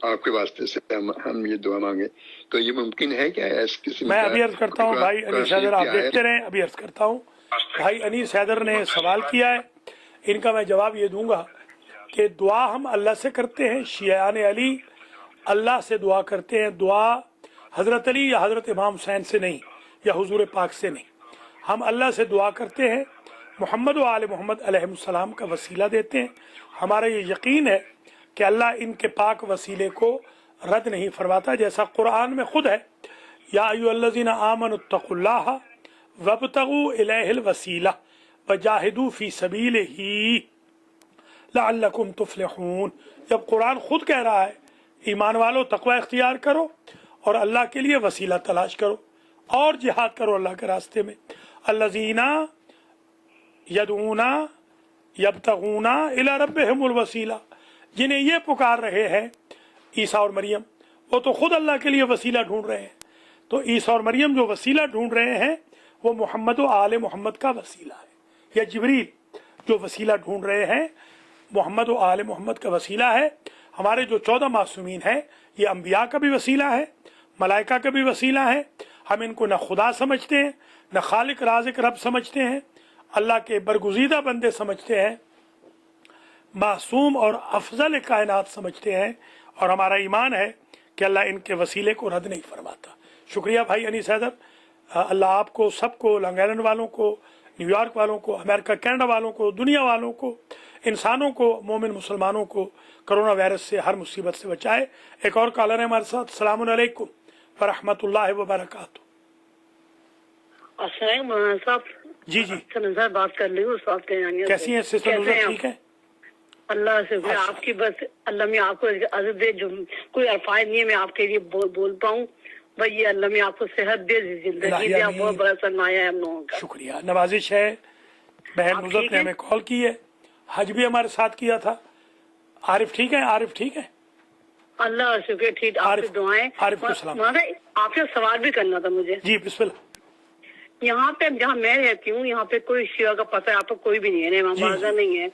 आपके वास्ते से हम ये दुआ मांगे, तो ये मुमकिन है क्या? किसी मैं अभी अर्ज करता हूँ भाई अनीस हैदर, आप देखते रहें, अभी अर्ज करता हूँ। भाई अनीस हैदर ने सवाल किया है, इनका मैं जवाब ये दूंगा कि दुआ हम अल्लाह से करते हैं, शियान अली अल्लाह से दुआ करते हैं, दुआ हजरत अली या हजरत इमाम हुसैन से नहीं, या हुजूर पाक से नहीं, हम अल्लाह से दुआ करते हैं, मोहम्मद व आले मोहम्मद अलैहिस्सलाम का वसीला देते हैं। हमारा ये यकीन है कि अल्लाह इनके पाक वसीले को रद्द नहीं फरमाता, जैसा कुरान में खुद है, या अय्युहल्लज़ीना आमनुत्तकुल्लाह वब्तगू इलैहिल वसीला वजाहिदू फी सबीलिही लअल्लकुम तुफ्लिहून। जब कुरान खुद कह रहा है ईमान वालों तकवा इख्तियार करो और अल्लाह के लिए वसीला तलाश करो और जिहाद करो अल्लाह के रास्ते में। अल्लज़ीना यदऊना यब्तगूना इला रब्बिहिमुल वसीला, जिन्हें ये पुकार रहे हैं ईसा और मरियम, वो तो खुद अल्लाह के लिए वसीला ढूंढ रहे हैं। तो ईसा और मरियम जो वसीला ढूंढ रहे हैं वो मोहम्मद व आले मोहम्मद का वसीला है, या जिब्रील जो वसीला ढूंढ रहे हैं मोहम्मद व आले मोहम्मद का वसीला है। हमारे जो 14 मासूमीन हैं ये अम्बिया का भी वसीला है, मलाइका का भी वसीला है। हम इनको न खुदा समझते हैं, न खालिक राज़िक रब समझते हैं, अल्लाह के बरगुज़ीदा बंदे समझते हैं, मासूम और अफजल कायनात समझते हैं, और हमारा ईमान है कि अल्लाह इनके वसीले को रद्द नहीं फरमाता। शुक्रिया भाई अनीस हैदर, अल्लाह आपको सबको, लॉन्ग आइलैंड वालों को, न्यूयॉर्क वालों को, अमेरिका कनाडा वालों को, दुनिया वालों को, इंसानों को, मोमिन मुसलमानों को कोरोना वायरस से हर मुसीबत से बचाए। एक और कॉलर है हमारे साथ। अस्सलाम वालेकुम व रहमतुल्लाहि व बरकातहू। साहब जी जी नजर बात कर रही हूँ। कैसी हैं सिस्टर नुज़र? ठीक है अल्लाह से आपकी, बस अल्लाह में आपको इज्जत दे, जो कोई अल्फाज नहीं है मैं आपके लिए बोल पाऊँ, भाई ये अल्लाह में आपको सेहत दे, जिंदगी दे, बहुत बड़ा सरमाया है हम लोगों का। शुक्रिया, नवाजिश है। बहन नुज़र ने हमें कॉल की है, हज भी हमारे साथ किया था। आरिफ ठीक है? आरिफ ठीक है? अल्लाह शुक्र ठीक। आपकी दुआएं। आरिफ को सलाम। आपसे सवाल भी करना था मुझे। जी बिस्मिल्लाह। यहाँ पे जहाँ मैं रहती हूँ यहाँ पे कोई शिया का पता है आपको कोई भी नहीं है, नमाज़ा नहीं है,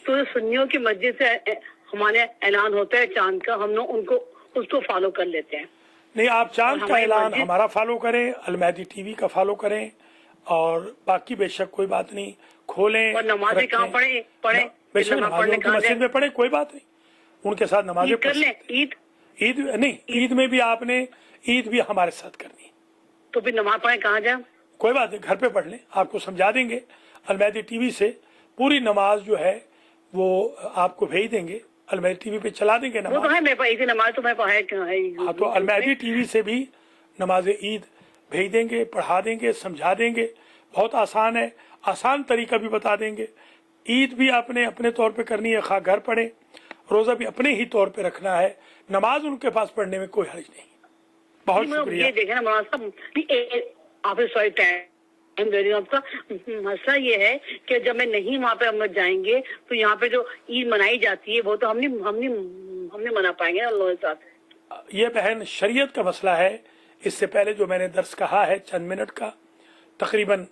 तो सुन्नियों की मस्जिद से हमारे ऐलान होता है चांद का, हम लोग उनको उसको फॉलो कर लेते हैं। नहीं, आप चांद का ऐलान हमारा फॉलो करें, अलमहदी टीवी का फॉलो करें, और बाकी बेशक कोई बात नहीं, खोलें और नमाजें कहाँ पढ़े बेशक मस्जिद में पढ़े, कोई बात नहीं, उनके साथ नमाजें पढ़ लें। ईद नहीं, ईद में भी आपने ईद भी हमारे साथ करनी है, तो फिर नमाज पढ़े कहाँ जाए? कोई बात नहीं, घर पे पढ़ लें, आपको समझा देंगे। अलमहदी टीवी से पूरी नमाज जो है वो आपको भेज देंगे, अलमहदी टीवी पे चला देंगे नमाज। वो तो है मेरे पास नमाज, तो मैं हाँ, तो अलमहदी टीवी से भी नमाज ईद भेज देंगे, पढ़ा देंगे, समझा देंगे। बहुत आसान है, आसान तरीका भी बता देंगे। ईद भी आपने अपने तौर पे करनी है, खा घर पढ़े, रोजा भी अपने ही तौर पे रखना है, नमाज उनके पास पढ़ने में कोई हर्ज नहीं। बहुत शुक्रिया। देखे ना आप सॉरी टाइम दे रही हूँ आपका। मसला ये है कि जब मैं नहीं वहाँ पे हम लोग जाएंगे तो यहाँ पे जो ईद मनाई जाती है वो तो हमने मना पाएंगे अल्लाह के साथ। ये बहन शरीयत का मसला है, इससे पहले जो मैंने दर्स कहा है चंद मिनट का, तकरीबन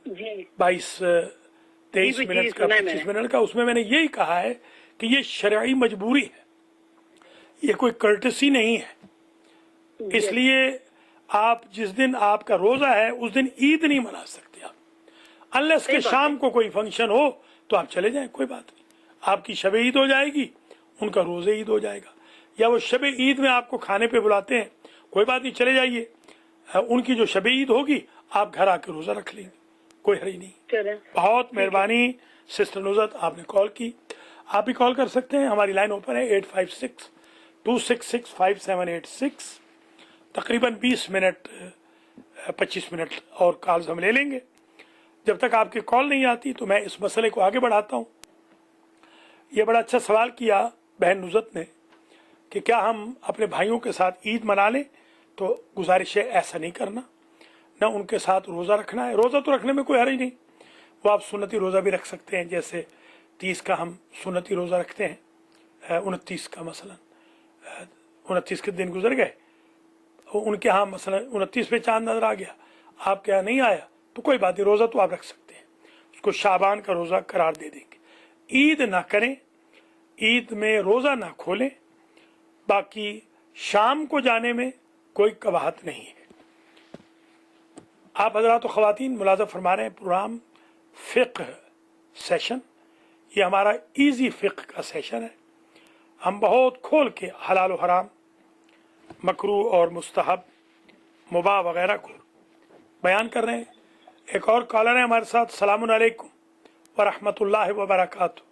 22-23 मिनट का, 25 मिनट का, उसमें मैंने यही कहा है कि ये शरई मजबूरी है, ये कोई कर्टसी नहीं है। इसलिए आप जिस दिन आपका रोजा है उस दिन ईद नहीं मना सकते आप, अनलेस के शाम को कोई फंक्शन हो तो आप चले जाएं, कोई बात नहीं, आपकी शब ईद हो जाएगी, उनका रोजे ईद हो जाएगा। या वो शब ईद में आपको खाने पे बुलाते हैं, कोई बात नहीं, चले जाइए, उनकी जो शब ईद होगी आप घर आके रोजा रख लेंगे, कोई हरी नहीं। बहुत मेहरबानी सिस्टर नुज़रत, आपने कॉल की। आप भी कॉल कर सकते हैं, हमारी लाइन ओपन है 856-266-5786। तकरीबन 20 मिनट 25 मिनट और कॉल्स हम ले लेंगे। जब तक आपकी कॉल नहीं आती तो मैं इस मसले को आगे बढ़ाता हूँ। ये बड़ा अच्छा सवाल किया बहन नुज़रत ने कि क्या हम अपने भाइयों के साथ ईद मना लें, तो गुजारिश है ऐसा नहीं करना, न उनके साथ रोज़ा रखना है। रोज़ा तो रखने में कोई हर्ज नहीं, वो आप सुन्नती रोज़ा भी रख सकते हैं, जैसे 30 का हम सुन्नती रोज़ा रखते हैं, 29 का मसलन 29 के दिन गुजर गए, उनके यहाँ मसलन 29 पे चांद नजर आ गया, आपके यहाँ नहीं आया तो कोई बात नहीं, रोज़ा तो आप रख सकते हैं, उसको शाबान का रोज़ा करार दे देंगे। ईद ना करें, ईद में रोज़ा ना खोलें, बाकी शाम को जाने में कोई कबाहत नहीं है। आप हजरात और ख़वातीन मुलाज़ा फरमा रहे हैं प्रोग्राम फ़िक़्ह सेशन, ये हमारा इजी फ़िक़्ह का सेशन है। हम बहुत खोल के हलाल और हराम, मकरू और मुस्तहब, मुबाह वगैरह को बयान कर रहे हैं। एक और कॉलर है हमारे साथ। सलामुन अलैकुम व रहमतुल्लाहि व बरकातहू।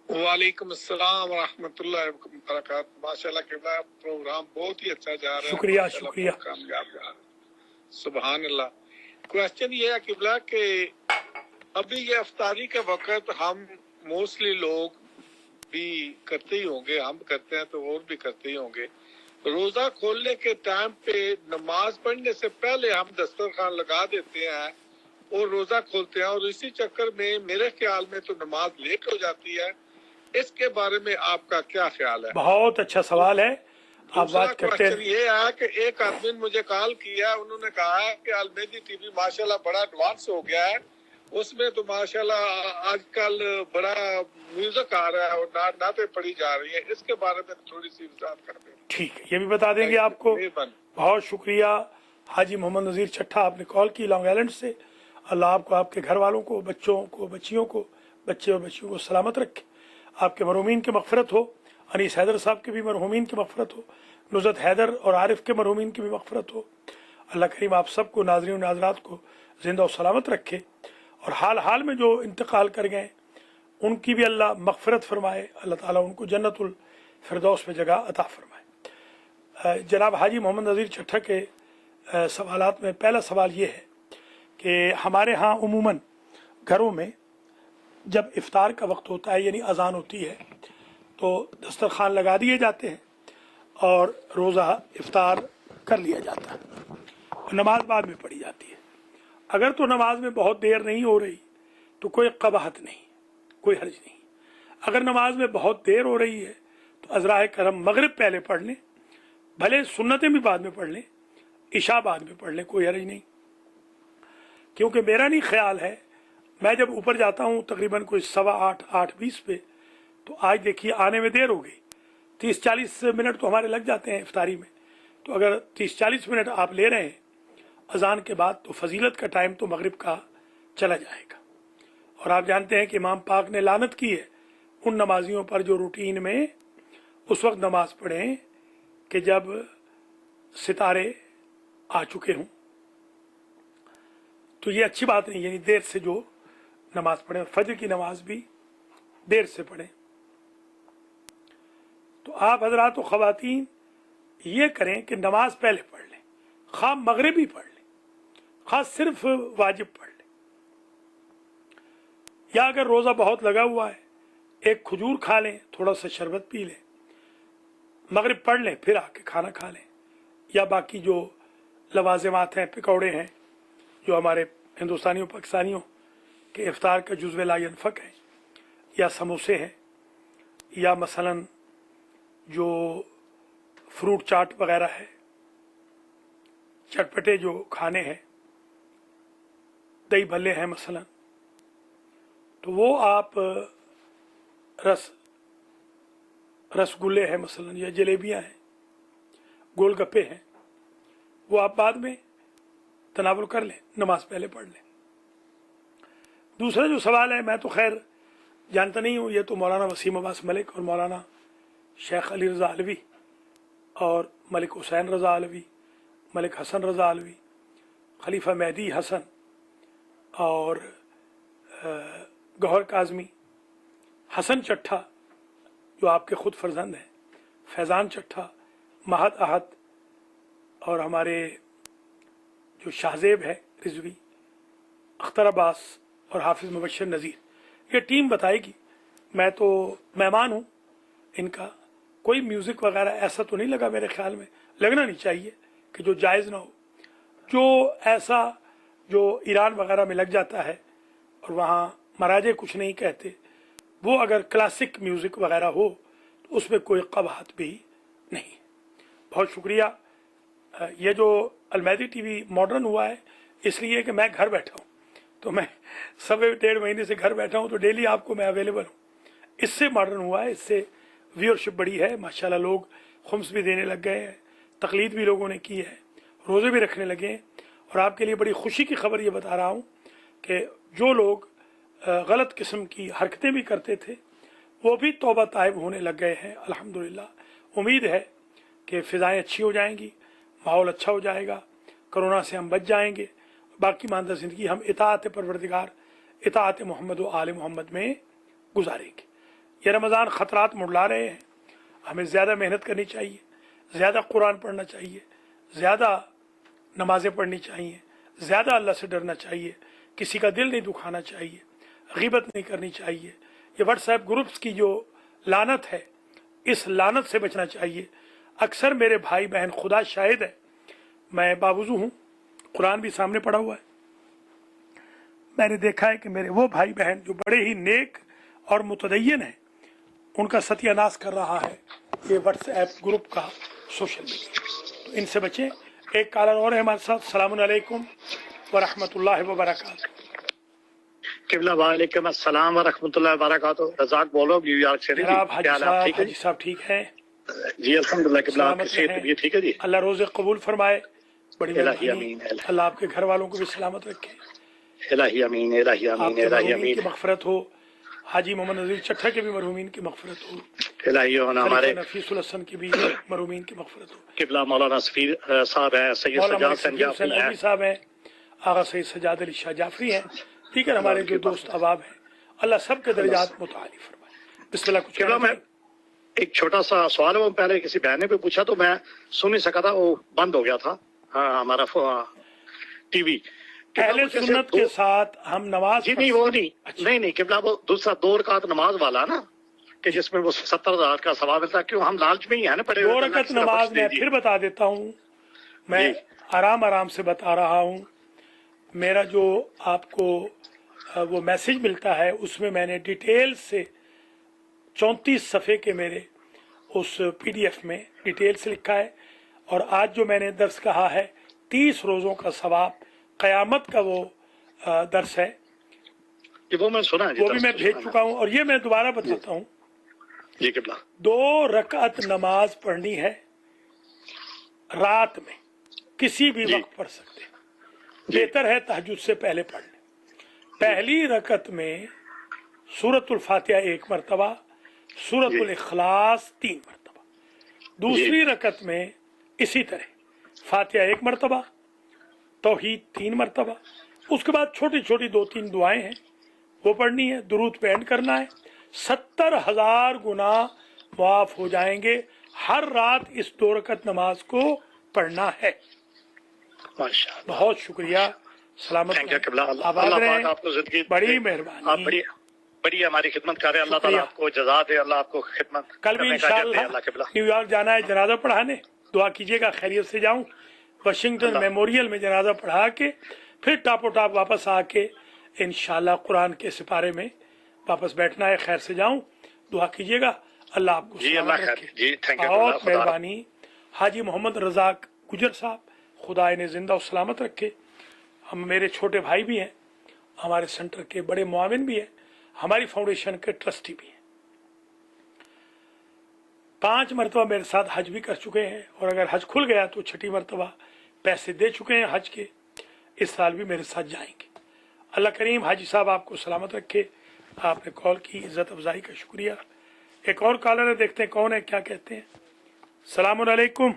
वालेकुम अस्सलाम व रहमतुल्लाहि व बरकातहू। माशाल्लाह किबला, प्रोग्राम बहुत ही अच्छा जा रहा है, शुक्रिया शुक्रिया, कामयाब जा रहा है, सुभान अल्लाह। क्वेश्चन ये है किबला कि अभी ये इफ्तारी के वक्त हम मोस्टली लोग भी करते ही होंगे, हम करते हैं तो और भी करते ही होंगे, रोजा खोलने के टाइम पे नमाज पढ़ने से पहले हम दस्तरखान लगा देते हैं और रोजा खोलते हैं, और इसी चक्कर में मेरे ख्याल में तो नमाज लेट हो जाती है। इसके बारे में आपका क्या ख्याल है? बहुत अच्छा सवाल है, आप बात करते हैं। ये है कि एक आदमी ने मुझे कॉल किया, उन्होंने कहा है कि अलमेदी टीवी माशाल्लाह बड़ा एडवांस हो गया है, उसमें तो माशाल्लाह आजकल बड़ा म्यूजिक आ रहा है और नाते पढ़ी जा रही है, इसके बारे में थोड़ी सी वजाहत कर दें। ठीक है, ये भी बता देंगे आपको। बहुत शुक्रिया हाजी मोहम्मद नज़ीर चट्ठा, आपने कॉल की लॉन्ग आइलैंड से। अल्लाह आपको, आपके घर वालों को, बच्चों को, बच्चियों को, बच्चे और बच्चियों को सलामत रखे, आपके मरहूमीन की मग़फ़िरत हो, अनीस हैदर साहब के भी मरहूमीन की मग़फ़िरत हो, नुज़रत हैदर और आरिफ के मरहूमीन की भी मग़फ़िरत हो। अल्लाह करीम आप सबको, नाज़रीन नाज़रात को ज़िंदा और सलामत रखे, और हाल हाल में जो इंतकाल कर गए उनकी भी अल्लाह मग़फ़िरत फरमाए, अल्लाह ताला उनको जन्नतुल फिरदौस में जगह अता फरमाए। जनाब हाजी मोहम्मद नज़ीर चट्ठा के सवालात में पहला सवाल ये है कि हमारे यहाँ उमूमन घरों में जब इफ्तार का वक्त होता है, यानी अजान होती है, तो दस्तरखान लगा दिए जाते हैं और रोज़ा इफ्तार कर लिया जाता है, नमाज बाद में पढ़ी जाती है। अगर तो नमाज में बहुत देर नहीं हो रही तो कोई कबाहत नहीं, कोई हर्ज नहीं। अगर नमाज में बहुत देर हो रही है तो अज़राए करम मगरिब पहले पढ़ लें, भले सुन्नतें भी बाद में पढ़ लें, इशा बाद में पढ़ लें, कोई हर्ज नहीं। क्योंकि मेरा नहीं ख्याल है, मैं जब ऊपर जाता हूँ तकरीबन कोई 7:15 8:20 पे, तो आज देखिए आने में देर हो गई, 30-40 मिनट तो हमारे लग जाते हैं इफ्तारी में। तो अगर 30-40 मिनट आप ले रहे हैं अजान के बाद, तो फजीलत का टाइम तो मगरिब का चला जाएगा। और आप जानते हैं कि इमाम पाक ने लानत की है उन नमाजियों पर जो रूटीन में उस वक्त नमाज पढ़ें कि जब सितारे आ चुके हों। तो ये अच्छी बात नहीं, यानी देर से जो नमाज पढ़ें, फजर की नमाज भी देर से पढ़ें। तो आप हजरात और ख़वातीन ये करें कि नमाज पहले पढ़ लें, खा मगरिबी पढ़ लें, खा सिर्फ वाजिब पढ़ लें, या अगर रोज़ा बहुत लगा हुआ है एक खजूर खा लें, थोड़ा सा शरबत पी लें, मगरिब पढ़ लें, फिर आके खाना खा लें। या बाकी जो लवाज़िमात हैं, पकौड़े हैं जो हमारे हिंदुस्तानियों पाकिस्तानियों के इफ्तार का जुज़्वे ला यनफ़क है, या समोसे हैं, या मसलन जो फ्रूट चाट वगैरह है, चटपटे जो खाने हैं, दही भल्ले हैं मसलन, तो वो आप रसगुल्ले हैं मसलन, या जलेबियां हैं, गोलगप्पे हैं, वो आप बाद में तनावुल कर लें, नमाज पहले पढ़ लें। दूसरा जो सवाल है, मैं तो खैर जानता नहीं हूँ, ये तो मौलाना वसीम अब्बास मलिक और मौलाना शेख अली रज़ा अलवी और मलिक हुसैन रज़ा अलवी, मलिक हसन रज़ा अलवी, खलीफा मेहदी हसन और गौहर काज़मी, हसन चट्ठा जो आपके खुद फर्जंद हैं, फैज़ान चट्ठा, महद अहद और हमारे जो शाहजेब है रिजवी, अख्तर अब्बास और हाफिज़ मुबशर नज़ीर, ये टीम बताएगी। मैं तो मेहमान हूँ इनका, कोई म्यूज़िक वगैरह ऐसा तो नहीं लगा, मेरे ख्याल में लगना नहीं चाहिए कि जो जायज़ ना हो। जो ऐसा जो ईरान वगैरह में लग जाता है और वहाँ मराजे कुछ नहीं कहते, वो अगर क्लासिक म्यूज़िक वगैरह हो तो उसमें कोई कबाहत भी नहीं। बहुत शुक्रिया। ये जो अलमैदी टीवी मॉडर्न हुआ है इसलिए कि मैं घर बैठा हूँ, तो मैं सवे 1.5 महीने से घर बैठा हूँ, तो डेली आपको मैं अवेलेबल हूँ। इससे मॉडर्न हुआ है, इससे व्यूअरशिप बढ़ी है माशाल्लाह, लोग खुम्स भी देने लग गए हैं, तकलीद भी लोगों ने की है, रोज़े भी रखने लगे हैं। और आपके लिए बड़ी खुशी की खबर ये बता रहा हूँ कि जो लोग गलत किस्म की हरकतें भी करते थे वो भी तौबा ताइब होने लग गए हैं अल्हम्दुलिल्लाह। उम्मीद है कि फ़िज़ाएँ अच्छी हो जाएंगी, माहौल अच्छा हो जाएगा, कोरोना से हम बच जाएंगे, बाकी मानदा ज़िंदगी हम इताअत परवरदिगार, इताअत मोहम्मद व आले मोहम्मद में गुजारेंगे। ये रमज़ान ख़तरात मुड़ला रहे हैं, हमें ज़्यादा मेहनत करनी चाहिए, ज़्यादा कुरान पढ़ना चाहिए, ज़्यादा नमाज़ें पढ़नी चाहिए, ज़्यादा अल्लाह से डरना चाहिए, किसी का दिल नहीं दुखाना चाहिए, ग़ीबत नहीं करनी चाहिए। ये व्हाट्सएप ग्रुप्स की जो लानत है, इस लानत से बचना चाहिए। अक्सर मेरे भाई बहन, खुदा शाहिद है, मैं बावजू हूँ, कुरान भी सामने पड़ा हुआ है, मैंने देखा है कि मेरे वो भाई बहन जो बड़े ही नेक और मुतदय्यन हैं, उनका सत्यानाश कर रहा है ये व्हाट्सएप ग्रुप का सोशल मीडिया। तो इनसे बचें। एक कॉलर और है हमारे साथ। अस्सलामु अलैकुम व रहमतुल्लाहि व बरकातहू। किबला वालेकुम अस्सलाम व रहमतुल्लाहि व बरकातहू। रज़ाक बोलो, न्यूयॉर्क से। जनाब हाजी साहब ठीक हैं जी? अल्हम्दुलिल्लाह। किबला आपकी सेहत भी ठीक है जी? अल्लाह रोज़े कबूल फरमाए, बड़ी मेहरबानी। अल्लाह आपके घर वालों को भी सलामत रखे। इलाही आमीन, इलाही आमीन, इलाही आमीन। की मग़फ़िरत हो, हाजी मोहम्मद नज़ीर चट्ठा के भी मरहूमीन की मग़फ़िरत हो, इलाही हो, हमारे नफीसुल हसन की भी मरहूमीन की मग़फ़िरत हो। किबला मौलाना सफीर साहब हैं, सैयद सजाद सजाद साहब हैं, आगा सैयद सजाद अली शाह जाफरी हैं, दीगर हमारे जो दोस्त अहबाब हैं, अल्लाह सब के दर्जात मुताली फरमाए। बिस्मिल्लाह। कुछ किबला मैं एक छोटा सा सवाल है, वो पहले किसी बहन ने भी पूछा तो मैं सुन नहीं सका था, वो बंद हो गया था। हाँ, हमारा टीवी अहले सुन्नत के साथ हम नमाज जी नहीं, वो नहीं नहीं किबला, वो दूसरा 2 रकात नमाज वाला ना, कि जिसमें वो 70,000 का सवाब मिलता है। क्यों हम लालच में ही है ना पड़े। 2 रकात नमाज मैं फिर बता देता हूँ, मैं आराम से बता रहा हूँ। मेरा जो आपको वो मैसेज मिलता है उसमें मैंने डिटेल से 34 सफ़े के मेरे उस PDF में डिटेल से लिखा है। और आज जो मैंने दर्स कहा है 30 रोज़ों का सवाब, क़यामत का वो दर्स है, वो मैं सुना है, वो भी मैं भेज चुका हूँ। और ये मैं दोबारा बताता हूँ, 2 रकात नमाज पढ़नी है रात में, किसी भी वक्त पढ़ सकते हैं, बेहतर है तहज्जुद से पहले पढ़ लें। पहली रकत में सूरतुल फातिहा 1 मरतबा, सूरतुल इखलास 3 मरतबा। दूसरी रकत में इसी तरह फातिहा 1 मरतबा, तौहीद 3 मरतबा। उसके बाद छोटी छोटी 2-3 दुआएं हैं, वो पढ़नी है, दुरूद पे एंड करना है। 70,000 गुनाह माफ हो जाएंगे। हर रात इस 2 रकत नमाज को पढ़ना है। बहुत शुक्रिया, सलामत आबाद रहें, आपको जिंदगी बड़ी मेहरबानी। आप बड़ी हमारी खिदमत कर रहे हैं। अल्लाह ताला आपको जज़ा दे, अल्लाह आपको खिदमत। कल भी इंशाअल्लाह न्यूयॉर्क जाना है जनाजा पढ़ाने, दुआ कीजिएगा खैरियत से जाऊं। वाशिंगटन मेमोरियल में जनाजा पढ़ा के फिर टापो टाप वापस आके इंशाअल्लाह कुरान के सिपारे में वापस बैठना है। खैर से जाऊं, दुआ कीजिएगा, अल्लाह आपको सलामत रखे। बहुत मेहरबानी। हाजी मोहम्मद रज़ाक गुजर साहब, खुदा इन्हें जिंदा और सलामत रखे। हम मेरे छोटे भाई भी हैं, हमारे सेंटर के बड़े मुआविन भी हैं, हमारी फाउंडेशन के ट्रस्टी भी हैं। 5 मरतबा मेरे साथ हज भी कर चुके हैं, और अगर हज खुल गया तो 6ठी मरतबा पैसे दे चुके हैं हज के। इस साल भी मेरे साथ जाएंगे। अल्लाह करीम हाजी साहब आपको सलामत रखे। आपने कॉल की, इज्जत अफजाई का शुक्रिया। एक और कॉलर है, देखते हैं कौन है, क्या कहते हैं। सलामुन अलैकुम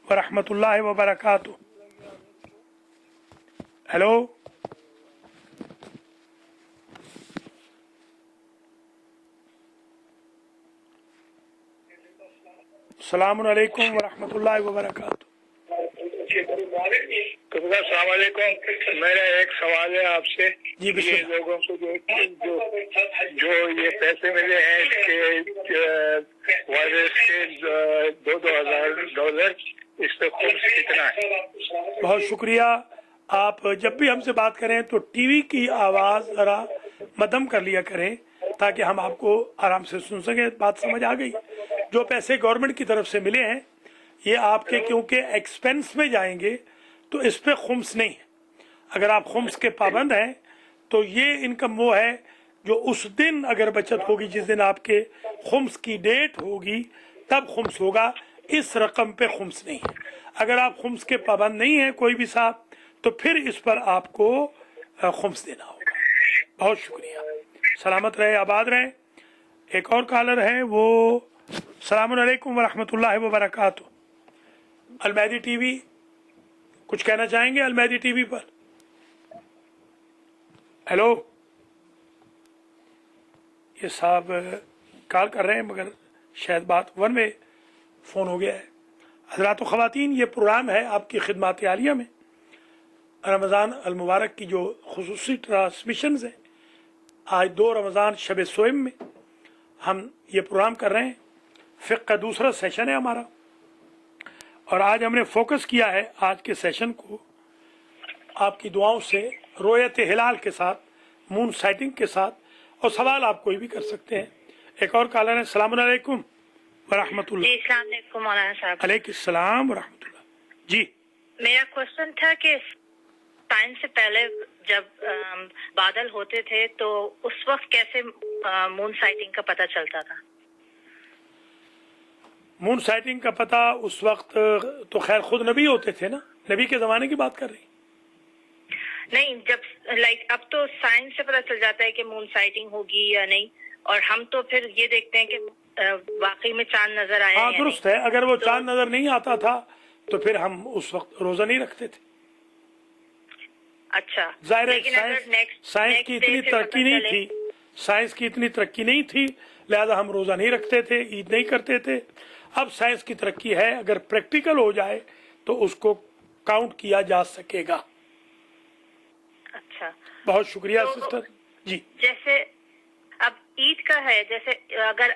व रहमतुल्लाहि व बरकातुहू। हेलो, सलामुन अलैकुम व रहमतुल्लाहि व बरकातुहू। अस्सलाम वालेकुम। मेरा एक सवाल है आपसे। जी, ये बिस्मिल्लाह। लोगों को जो ये पैसे मिले हैं कि वायरस के $2,000, इस पे खुर्स कितना है? बहुत शुक्रिया। आप जब भी हमसे बात करें तो टीवी की आवाज़ ज़रा मध्यम कर लिया करें, ताकि हम आपको आराम से सुन सकें। बात समझ आ गई? जो पैसे गवर्नमेंट की तरफ से मिले हैं, ये आपके क्योंकि एक्सपेंस में जाएंगे तो इस पे खुम्स नहीं है। अगर आप खुम्स के पाबंद हैं तो ये इनकम वो है जो उस दिन अगर बचत होगी, जिस दिन आपके खुम्स की डेट होगी तब खुम्स होगा। इस रकम पे खुम्स नहीं है। अगर आप खुम्स के पाबंद नहीं हैं कोई भी साहब, तो फिर इस पर आपको खुम्स देना होगा। बहुत शुक्रिया। सलामत रहे, आबाद रहे। एक और कॉलर है, वो सलामुन अलैकुम व रहमतुल्लाहि व बरकातुहू। अलमहदी टीवी, कुछ कहना चाहेंगे अलमहदी टीवी पर? हेलो, ये साहब कॉल कर रहे हैं मगर शायद बात वन में फ़ोन हो गया है। हज़रात व ख़वातीन, ये प्रोग्राम है आपकी खिदमत आलिया में रमज़ान अल मुबारक की जो खुसूसी ट्रांसमिशंस हैं। आज 2 रमज़ान शब सोएम में हम ये प्रोग्राम कर रहे हैं। फ़िक़्ह का दूसरा सेशन है हमारा, और आज हमने फोकस किया है आज के सेशन को आपकी दुआओं से रोयत हिलाल के साथ, मून साइटिंग के साथ, और सवाल आप कोई भी कर सकते हैं। एक और कॉलर है, सलामुन अलैकुम व रहमतुल्लाह। जी, अस्सलाम वालेकुम मौलाना साहब। अलैकुम सलाम व रहमतुल्लाह। जी, मेरा क्वेश्चन था कि टाइम से पहले जब बादल होते थे तो उस वक्त कैसे मून साइटिंग का पता चलता था? मून साइटिंग का पता उस वक्त तो खैर खुद नबी होते थे ना, नबी के ज़माने की बात कर रही? नहीं, जब अब तो साइंस से पता चल जाता है कि मून साइटिंग होगी या नहीं, और हम तो फिर ये देखते हैं कि वाकई में चांद नजर आया। हाँ, दुरुस्त है। अगर वो चांद नजर नहीं आता था तो फिर हम उस वक्त रोजा नहीं रखते थे। अच्छा, जाहिर है साइंस की इतनी तरक्की नहीं थी, साइंस की इतनी तरक्की नहीं थी, लिहाजा हम रोजा नहीं रखते थे, ईद नहीं करते थे। अब साइंस की तरक्की है, अगर प्रैक्टिकल हो जाए तो उसको काउंट किया जा सकेगा। अच्छा, बहुत शुक्रिया सिस्टर जी। जैसे अब ईद का है, जैसे अगर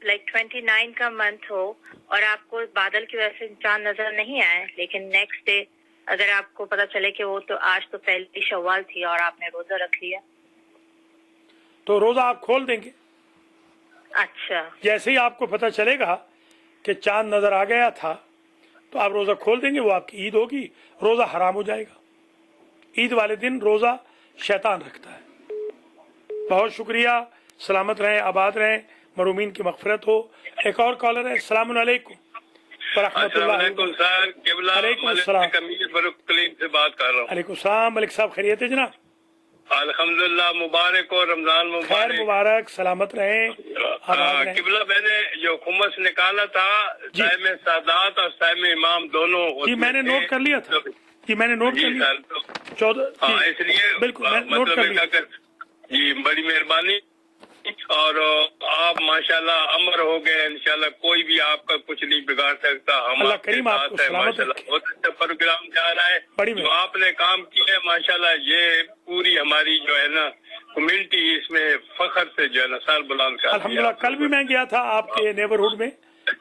29 का मंथ हो और आपको बादल की वजह से चांद नजर नहीं आए, लेकिन नेक्स्ट डे अगर आपको पता चले कि वो तो आज तो पहली शव्वाल थी और आपने रोजा रख लिया, तो रोजा आप खोल देंगे। अच्छा, जैसे ही आपको पता चलेगा कि चांद नजर आ गया था तो आप रोजा खोल देंगे, वो आपकी ईद होगी, रोजा हराम हो जाएगा। ईद वाले दिन रोजा शैतान रखता है। बहुत शुक्रिया। सलामत रहें, आबाद रहें, मरूमीन की मग़फ़िरत हो। एक और कॉलर है, अस्सलाम वालेकुम व रहमतुल्लाह। वालेकुम सर, किबला वालेकुम अस्सलाम। कमीज फरूख कलीम से बात कर रहा हूँ। वालेकुम सलाम। मलिक साहब खैरियत है जनाब? अल्हम्दुलिल्लाह, मुबारक हो, रमजान खैर मुबारक। मुबारक, सलामत रहें, आबाद रहें। किबला मैंने जो खुमस निकाला था, जी। साहिब सादात और साहिब इमाम दोनों जी, मैंने नोट कर लिया था। जी, मैंने नोट कर लिया। 14 हाँ, इसलिए बिल्कुल मैं नोट कर लिया। जी, बड़ी मेहरबानी। और आप माशाल्लाह अमर हो गए, इंशाल्लाह कोई भी आपका कुछ नहीं बिगाड़ सकता। हम अल्लाह आपके करीम आपको साथ है सलामत माशाल्लाह। रखे। बहुत अच्छा प्रोग्राम जा रहा है, बड़ी जो आपने काम किया है माशाल्लाह। ये पूरी हमारी जो है ना कम्युनिटी, इसमें फख्र से जो है ना सर बुलंद कर अल्हम्दुलिल्लाह। कल भी मैं गया था आपके नेबरहुड में।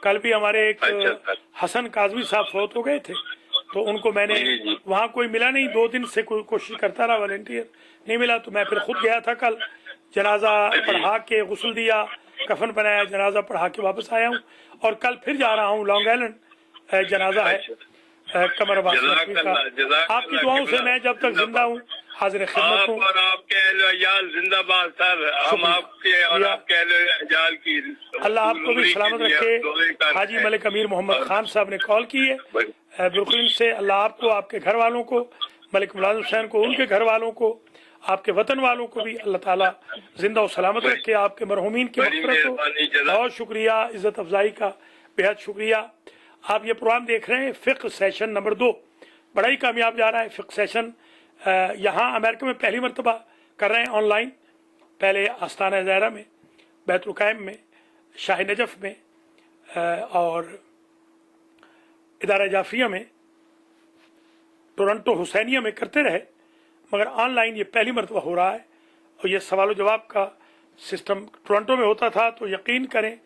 कल भी हमारे एक अच्छा, हसन काजवी साहब फौत हो गए थे, तो उनको मैंने जी। वहाँ कोई मिला नहीं, 2 दिन से कोई कोशिश करता रहा, वॉलंटियर नहीं मिला, तो मैं फिर खुद गया था कल। जनाजा पढ़ा के गुस्ल दिया, कफन बनाया, जनाजा पढ़ा के वापस आया हूँ, और कल फिर जा रहा हूँ लॉन्ग आइलैंड, जनाजा है। कमर वासी जज़ाकल्लाह, आपकी दुआओं से मैं जब तक जिंदा हूँ हाजिर खिदमत आप हूँ। और आपके अहल जिंदाबाद सर, हम आपके और आपके अहल की अल्लाह आपको भी सलामत रखे। हाजी मलिक अमीर मोहम्मद खान साहब ने कॉल की है ब्रुकलिन से। अल्लाह आपको, आपके घर वालों को, मलिक मुलाजिम हुसैन को, उनके घर वालों को, आपके वतन वालों को भी अल्लाह ताला जिंदा और सलामत रखे। आपके मरहूमीन की मग़फ़िरत हो। बहुत शुक्रिया, इज़्ज़त अफजाई का बेहद शुक्रिया। आप ये प्रोग्राम देख रहे हैं फ़िक़्ह सेशन नंबर 2, बड़ा ही कामयाब जा रहा है फ़िक़्ह सेशन। यहाँ अमेरिका में पहली मरतबा कर रहे हैं ऑनलाइन। पहले आस्ताना ज़हरा में, बैतुल क़ैम में, शाह नजफ़ में और इदारा जाफिया में, टोरंटो हुसैनिया में करते रहे, मगर ऑनलाइन ये पहली मरतबा हो रहा है। और ये सवाल जवाब का सिस्टम टोरंटो में होता था तो यकीन करें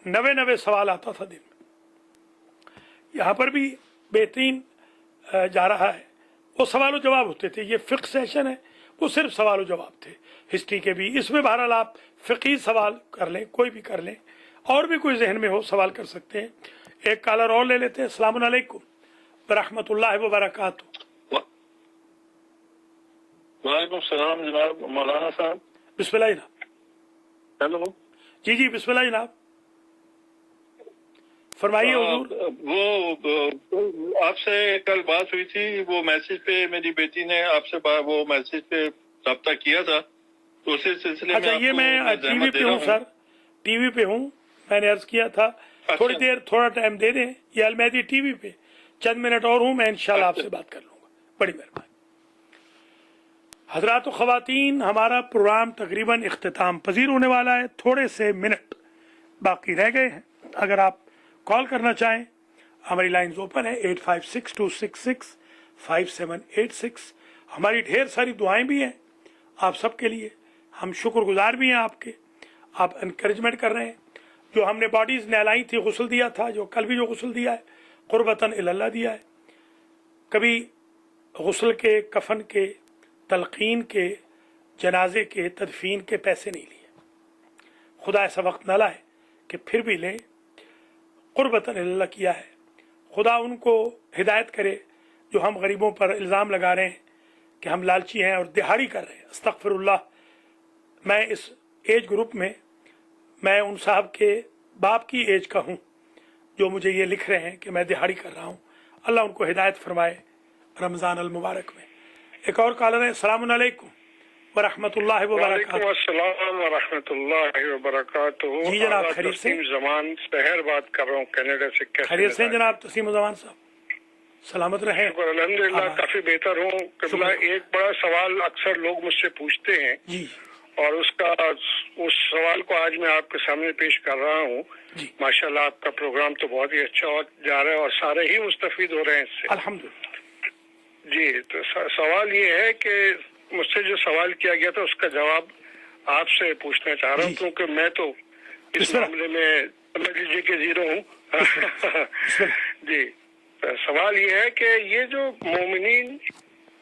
90 सवाल आता था दिन में। यहाँ पर भी बेहतरीन जा रहा है। वो सवाल जवाब होते थे। ये फ़िक़्ह सेशन है, वो सिर्फ सवाल जवाब थे, हिस्ट्री के भी। इसमें बहरहाल आप फ़िक़ही सवाल कर लें, कोई भी कर लें, और भी कोई जहन में हो सवाल कर सकते हैं। एक कॉलर और ले लेते हैं। अस्सलामु अलैकुम व रहमतुल्लाहि व बरकातुहू। वालेकुम सलाम जनाब मौलाना साहब। बिस्मिल्लाह जनाब। हेलो जी बिस्मिल्लाह जनाब, फरमाइए हुजूर। वो आपसे कल बात हुई थी, वो मैसेज पे मेरी बेटी ने आपसे वो मैसेज पे रब्ता किया था, तो उसी सिलसिले में। अच्छा, ये मैं टीवी पे हूँ सर, टीवी पे हूँ। मैंने अर्ज किया था थोड़ी देर, थोड़ा टाइम दे दें। ये अलमैदी टीवी पे चंद मिनट और हूँ मैं, इंशाल्लाह आपसे बात कर लूँगा। बड़ी मेहरबानी। हजरात व ख़वातीन, हमारा प्रोग्राम तकरीबन इख्तिताम पजीर होने वाला है। थोड़े से मिनट बाकी रह गए हैं। अगर आप कॉल करना चाहें, हमारी लाइन्स ओपन है 8562665786। हमारी ढेर सारी दुआएं भी हैं आप सबके लिए। हम शुक्रगुजार भी हैं आपके। आप इनकरेजमेंट कर रहे हैं। जो हमने बॉडीज नहलाई थी, गुस्ल दिया था, जो कल भी जो गुस्ल दिया है कुर्बतन इल्लल्लाह दिया है। कभी गुस्ल के, कफन के, तलकीन के, जनाजे के, तदफीन के पैसे नहीं लिए। खुदा ऐसा वक्त न लाए कि फिर भी लें। कुर्बतन इल्लल्लाह किया है। खुदा उनको हिदायत करे जो हम गरीबों पर इल्ज़ाम लगा रहे हैं कि हम लालची हैं और दिहाड़ी कर रहे हैं। अस्तगफिरुल्लाह। मैं इस एज ग्रुप में, मैं उन साहब के बाप की एज का हूँ जो मुझे ये लिख रहे हैं कि मैं दिहाड़ी कर रहा हूँ। अल्लाह उनको हिदायत फरमाए रमज़ान अल मुबारक में। एक और कॉलर है। अस्सलामु अलैकुम व रहमतुल्लाहि व बरकातुहू। अस्सलाम व रहमतुल्लाहि व बरकातुहू। जी जनाब, खैरियत से? जमान शहर बात कर रहा हूँ कनाडा से। खैरियत से जनाब तस्लीम जमान साहब? सलामत रहे। अल्हम्दुलिल्लाह काफी बेहतर हूँ। एक बड़ा सवाल अक्सर लोग मुझसे पूछते हैं जी, और उस सवाल को आज मैं आपके सामने पेश कर रहा हूँ। माशाल्लाह आपका प्रोग्राम तो बहुत ही अच्छा जा रहा है और सारे ही मुस्तफीद हो रहे हैं इससे, अल्हम्दुलिल्लाह। जी, तो सवाल ये है कि मुझसे जो सवाल किया गया था उसका जवाब आपसे पूछना चाह रहा हूँ, क्योंकि मैं तो इस मामले में समझ लीजिए कि जीरो हूँ। जी, तो सवाल ये है कि ये जो मोमिनीन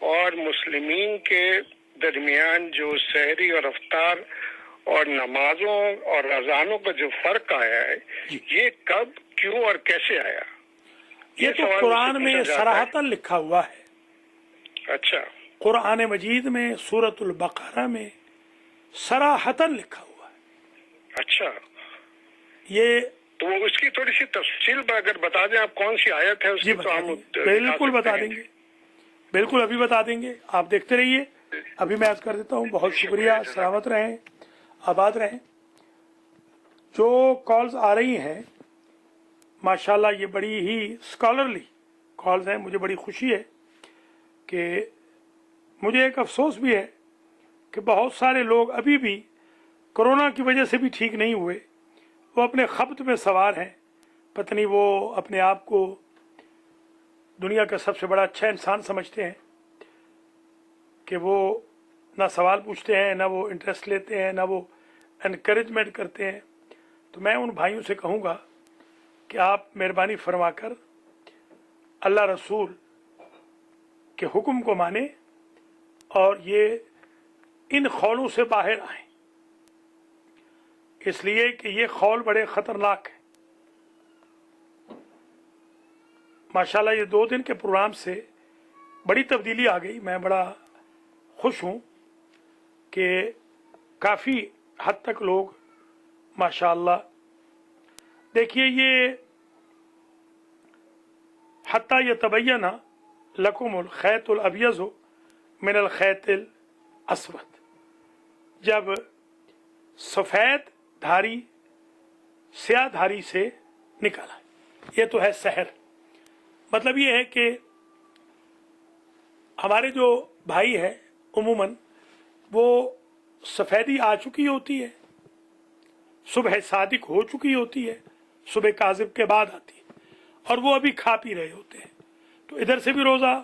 और मुस्लिमीन के दरमियान जो सहरी और अफ्तार और नमाजों और अजानों का जो फर्क आया है, ये कब, क्यों और कैसे आया? ये तो कुरान में सराहतन लिखा हुआ है। अच्छा, कुरान मजीद में सूरतुल बकरा में सराहतन लिखा हुआ है। अच्छा, ये तो वो उसकी थोड़ी सी तफसील अगर बता दें आप, कौन सी आयत है उसकी? तो हम बिल्कुल बता देंगे, बिल्कुल अभी बता देंगे। आप देखते रहिए। अभी मैं अर्ज कर देता हूँ। बहुत शुक्रिया। सलामत रहें, आबाद रहें। जो कॉल्स आ रही हैं माशाल्लाह ये बड़ी ही स्कॉलरली कॉल्स हैं। मुझे बड़ी खुशी है कि मुझे एक अफसोस भी है कि बहुत सारे लोग अभी भी कोरोना की वजह से भी ठीक नहीं हुए। वो अपने खब्त में सवार हैं। पत्नी वो अपने आप को दुनिया का सबसे बड़ा अच्छा इंसान समझते हैं कि वो ना सवाल पूछते हैं, ना वो इंटरेस्ट लेते हैं, ना वो एनकरेजमेंट करते हैं। तो मैं उन भाइयों से कहूँगा कि आप मेहरबानी फरमाकर अल्लाह रसूल के हुक्म को माने और ये इन खौलों से बाहर आए, इसलिए कि ये खौल बड़े खतरनाक है। माशाल्लाह ये 2 दिन के प्रोग्राम से बड़ी तब्दीली आ गई। मैं बड़ा खुश हूँ कि काफ़ी हद तक लोग माशाल्लाह, देखिए ये हत्ता यतबय्यना लकुमुल खैतुल अबयज़ु मिनल खैतिल अस्वद, जब सफ़ेद धारी स्याह धारी से निकाला। ये तो है सहर। मतलब ये है कि हमारे जो भाई हैं उमूमन वो सफ़ेदी आ चुकी होती है, सुबह सादिक हो चुकी होती है, सुबह काजिब के बाद आती है, और वो अभी खा पी रहे होते हैं, तो इधर से भी रोज़ा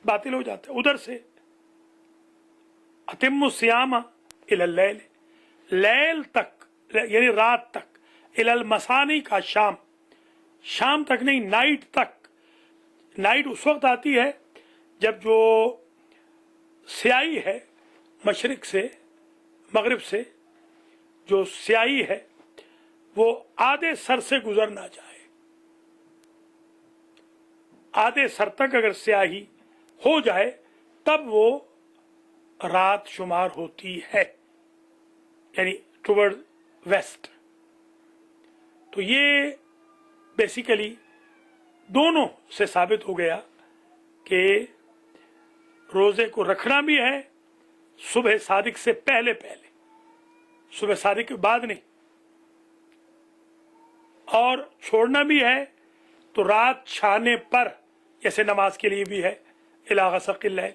बातिल हो जाता है। उधर से अतिम्मु सियामा इलल लैल, लैल तक यानी रात तक, इलल मसानी का शाम, शाम तक नहीं नाइट तक। नाइट उस वक्त आती है जब जो स्याही है मशरिक से मगरिब से, जो स्याही है वो आधे सर से गुजर ना जाए। आधे सर तक अगर स्याही हो जाए तब वो रात शुमार होती है, यानी टुवर्ड वेस्ट। तो ये बेसिकली दोनों से साबित हो गया कि रोजे को रखना भी है सुबह सादिक से पहले पहले, सुबह सादिक के बाद नहीं, और छोड़ना भी है तो रात छाने पर, जैसे नमाज के लिए भी है इला गसक़िल लैल।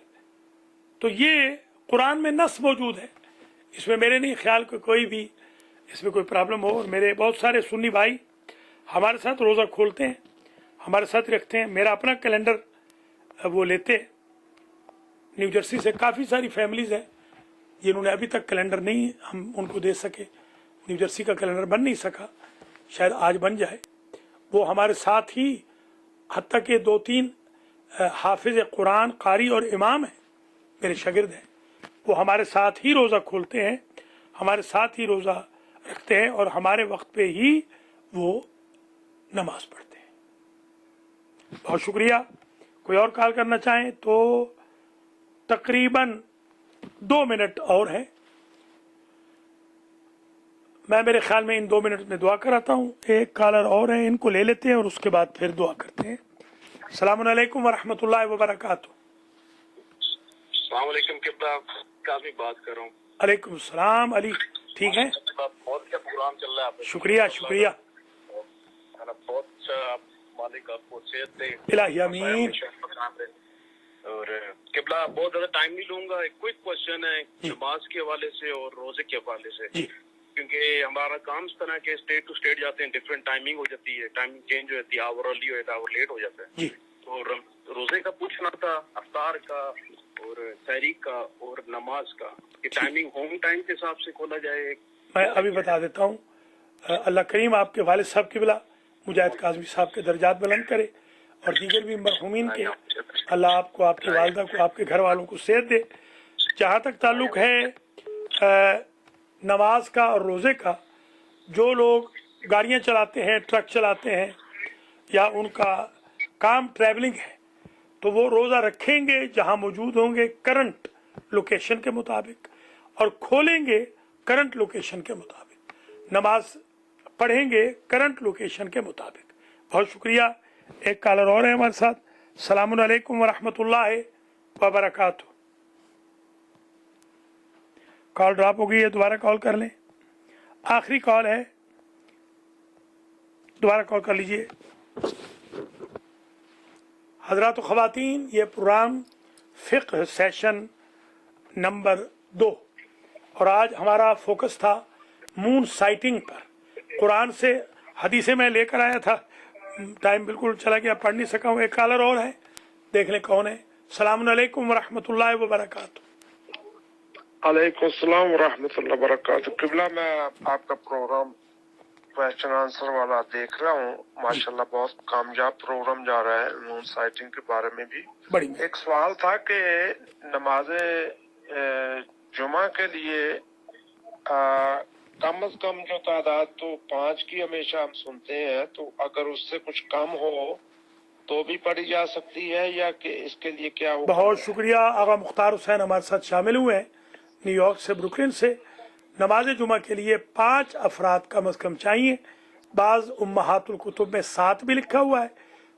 तो ये कुरान में नस मौजूद है, इसमें मेरे नहीं ख्याल कि कोई भी इसमें कोई प्रॉब्लम हो। और मेरे बहुत सारे सुन्नी भाई हमारे साथ रोज़ा खोलते हैं, हमारे साथ रखते हैं। मेरा अपना कैलेंडर वो लेते हैं, न्यू जर्सी से काफ़ी सारी फैमिलीज़ हैं जिन्होंने अभी तक कैलेंडर नहीं हम उनको दे सके, न्यू जर्सी का कैलेंडर बन नहीं सका, शायद आज बन जाए। वो हमारे साथ ही, हत्ता के 2-3 हाफिज कुरान कारी और इमाम हैं, मेरे शागिर्द हैं, वो हमारे साथ ही रोज़ा खोलते हैं, हमारे साथ ही रोज़ा रखते हैं, और हमारे वक्त पे ही वो नमाज पढ़ते हैं। बहुत शुक्रिया। कोई और कॉल करना चाहें तो तकरीबन 2 मिनट और हैं। मैं मेरे ख्याल में इन 2 मिनट में दुआ कराता हूँ। एक कॉलर और है, इनको ले लेते हैं और उसके बाद फिर दुआ करते हैं। अस्सलामु अलैकुम वरहमतुल्लाहि वबरकातुहू। अस्सलाम वालेकुम, काज़मी बात कर रहा हूँ। अलैकुम सलाम अली, ठीक है? बहुत अच्छा प्रोग्राम चल रहा है। शुक्रिया शुक्रिया। बहुत अच्छा, मालिक आपको सेहत दे। इलाही आमीन। और किबला बहुत ज्यादा टाइम नहीं लूंगा। एक क्विक क्वेश्चन है नमाज के हवाले से और रोजे के हवाले से, क्योंकि हमारा काम इस तरह के स्टेट टू स्टेट जाते हैं, डिफरेंट टाइमिंग हो जाती है, टाइमिंग चेंज हो जाती है, आवर अर्ली हो जाता है, आवर लेट हो जाता है। तो रोजे का पूछना था, अफ्तार का और सहरी का और नमाज का, कि टाइमिंग होम टाइम के हिसाब से खोला जाए। मैं अभी बता देता हूँ। अल्लाह करीम आपके वालिद साहब किबला मुजाहिद काज़मी साहब के दर्जात बुलंद करे, और दीगर भी मरहूमीन के, अल्लाह आपको, आपकी वालिदा को, आपके घर वालों को सेहत दे। जहाँ तक ताल्लुक़ है नमाज का और रोज़े का, जो लोग गाड़ियाँ चलाते हैं, ट्रक चलाते हैं, या उनका काम ट्रैवलिंग है, तो वो रोज़ा रखेंगे जहाँ मौजूद होंगे करंट लोकेशन के मुताबिक, और खोलेंगे करंट लोकेशन के मुताबिक, नमाज पढ़ेंगे करंट लोकेशन के मुताबिक। बहुत शुक्रिया। एक कॉलर और है हमारे साथ। अस्सलामु अलैकुम वरहमतुल्लाहि वबरकातुहू। कॉल ड्रॉप हो गई है, दोबारा कॉल कर लें। आखिरी कॉल है, दोबारा कॉल कर लीजिए। हज़रात व ख़वातीन, ये प्रोग्राम फ़िक़्ह सेशन नंबर 2, और आज हमारा फोकस था मून साइटिंग पर। कुरान से हदीसें मैं लेकर आया था, टाइम बिल्कुल चला गया, पढ़ नहीं सका हूँ। एक कॉलर और है, देख लें कौन है। अस्सलामु अलैकुम वरहमतुल्लाहि वबरकातुहू। अलैकुम अस्सलाम वरहमतुल्लाहि वबरकातुहू। किबला, मैं आपका प्रोग्राम क्वेश्चन आंसर वाला देख रहा हूँ, माशाल्लाह बहुत कामयाब प्रोग्राम जा रहा है। मून साइटिंग के बारे में भी एक सवाल था कि नमाज़े जुमा के लिए कम अज कम जो तादाद तो 5 की हमेशा हम सुनते हैं, तो अगर उससे कुछ कम हो تو بھی پڑھی جا سکتی ہے یا کہ اس کے لیے کیا حکم بہت ہے؟ شکریہ. آغا مختار حسین ہمارے ساتھ شامل ہوئے ہیں نیو یارک سے، بروکلن سے. نماز جمعہ کے لیے 5 افراد کم از کم چاہیے. بعض امہات الکتب میں 7 بھی لکھا ہوا ہے.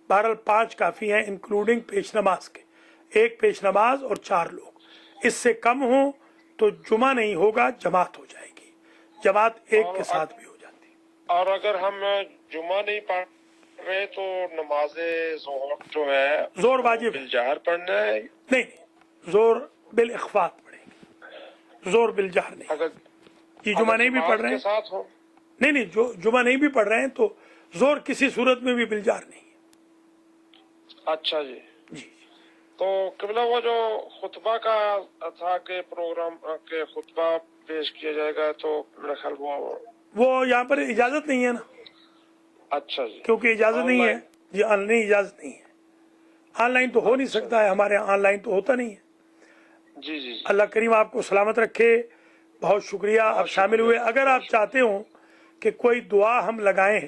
بہرحال 5 کافی ہیں انکلوڈنگ پیش نماز کے. 1 پیش نماز اور 4 لوگ. اس سے کم ہوں تو جمعہ نہیں ہوگا، جماعت ہو جائے گی. جماعت ایک کے ساتھ بھی ہو جاتی. اور اگر ہم جمعہ نہیں پڑھ رہے تو نماز ظہر جو ہے زور واجب ہے. بالجہر پڑھنا ہے؟ نہیں، زور بالاخفات پڑھیں گے، زور بالجہر نہیں. اگر یہ جمعہ نہیں بھی پڑھ رہے کے ہیں، ساتھ ہو؟ نہیں جو جمعہ نہیں بھی پڑھ رہے ہیں تو زور کسی صورت میں بھی بالجہر نہیں ہے. اچھا جی. جی تو قبلہ وہ جو خطبہ کا تھا کہ پروگرام کے خطبہ پیش کیا جائے گا تو میرا خیال وہ یہاں پر اجازت نہیں ہے نا. اچھا جی. کیونکہ اجازت نہیں ہے جی، آن لائن اجازت نہیں ہے. آن لائن تو ہو نہیں سکتا ہے، ہمارے یہاں آن لائن تو ہوتا نہیں ہے. جی جی. اللہ کریم آپ کو سلامت رکھے. بہت شکریہ آپ شامل ہوئے. اگر آپ چاہتے ہوں کہ کوئی دعا ہم لگائیں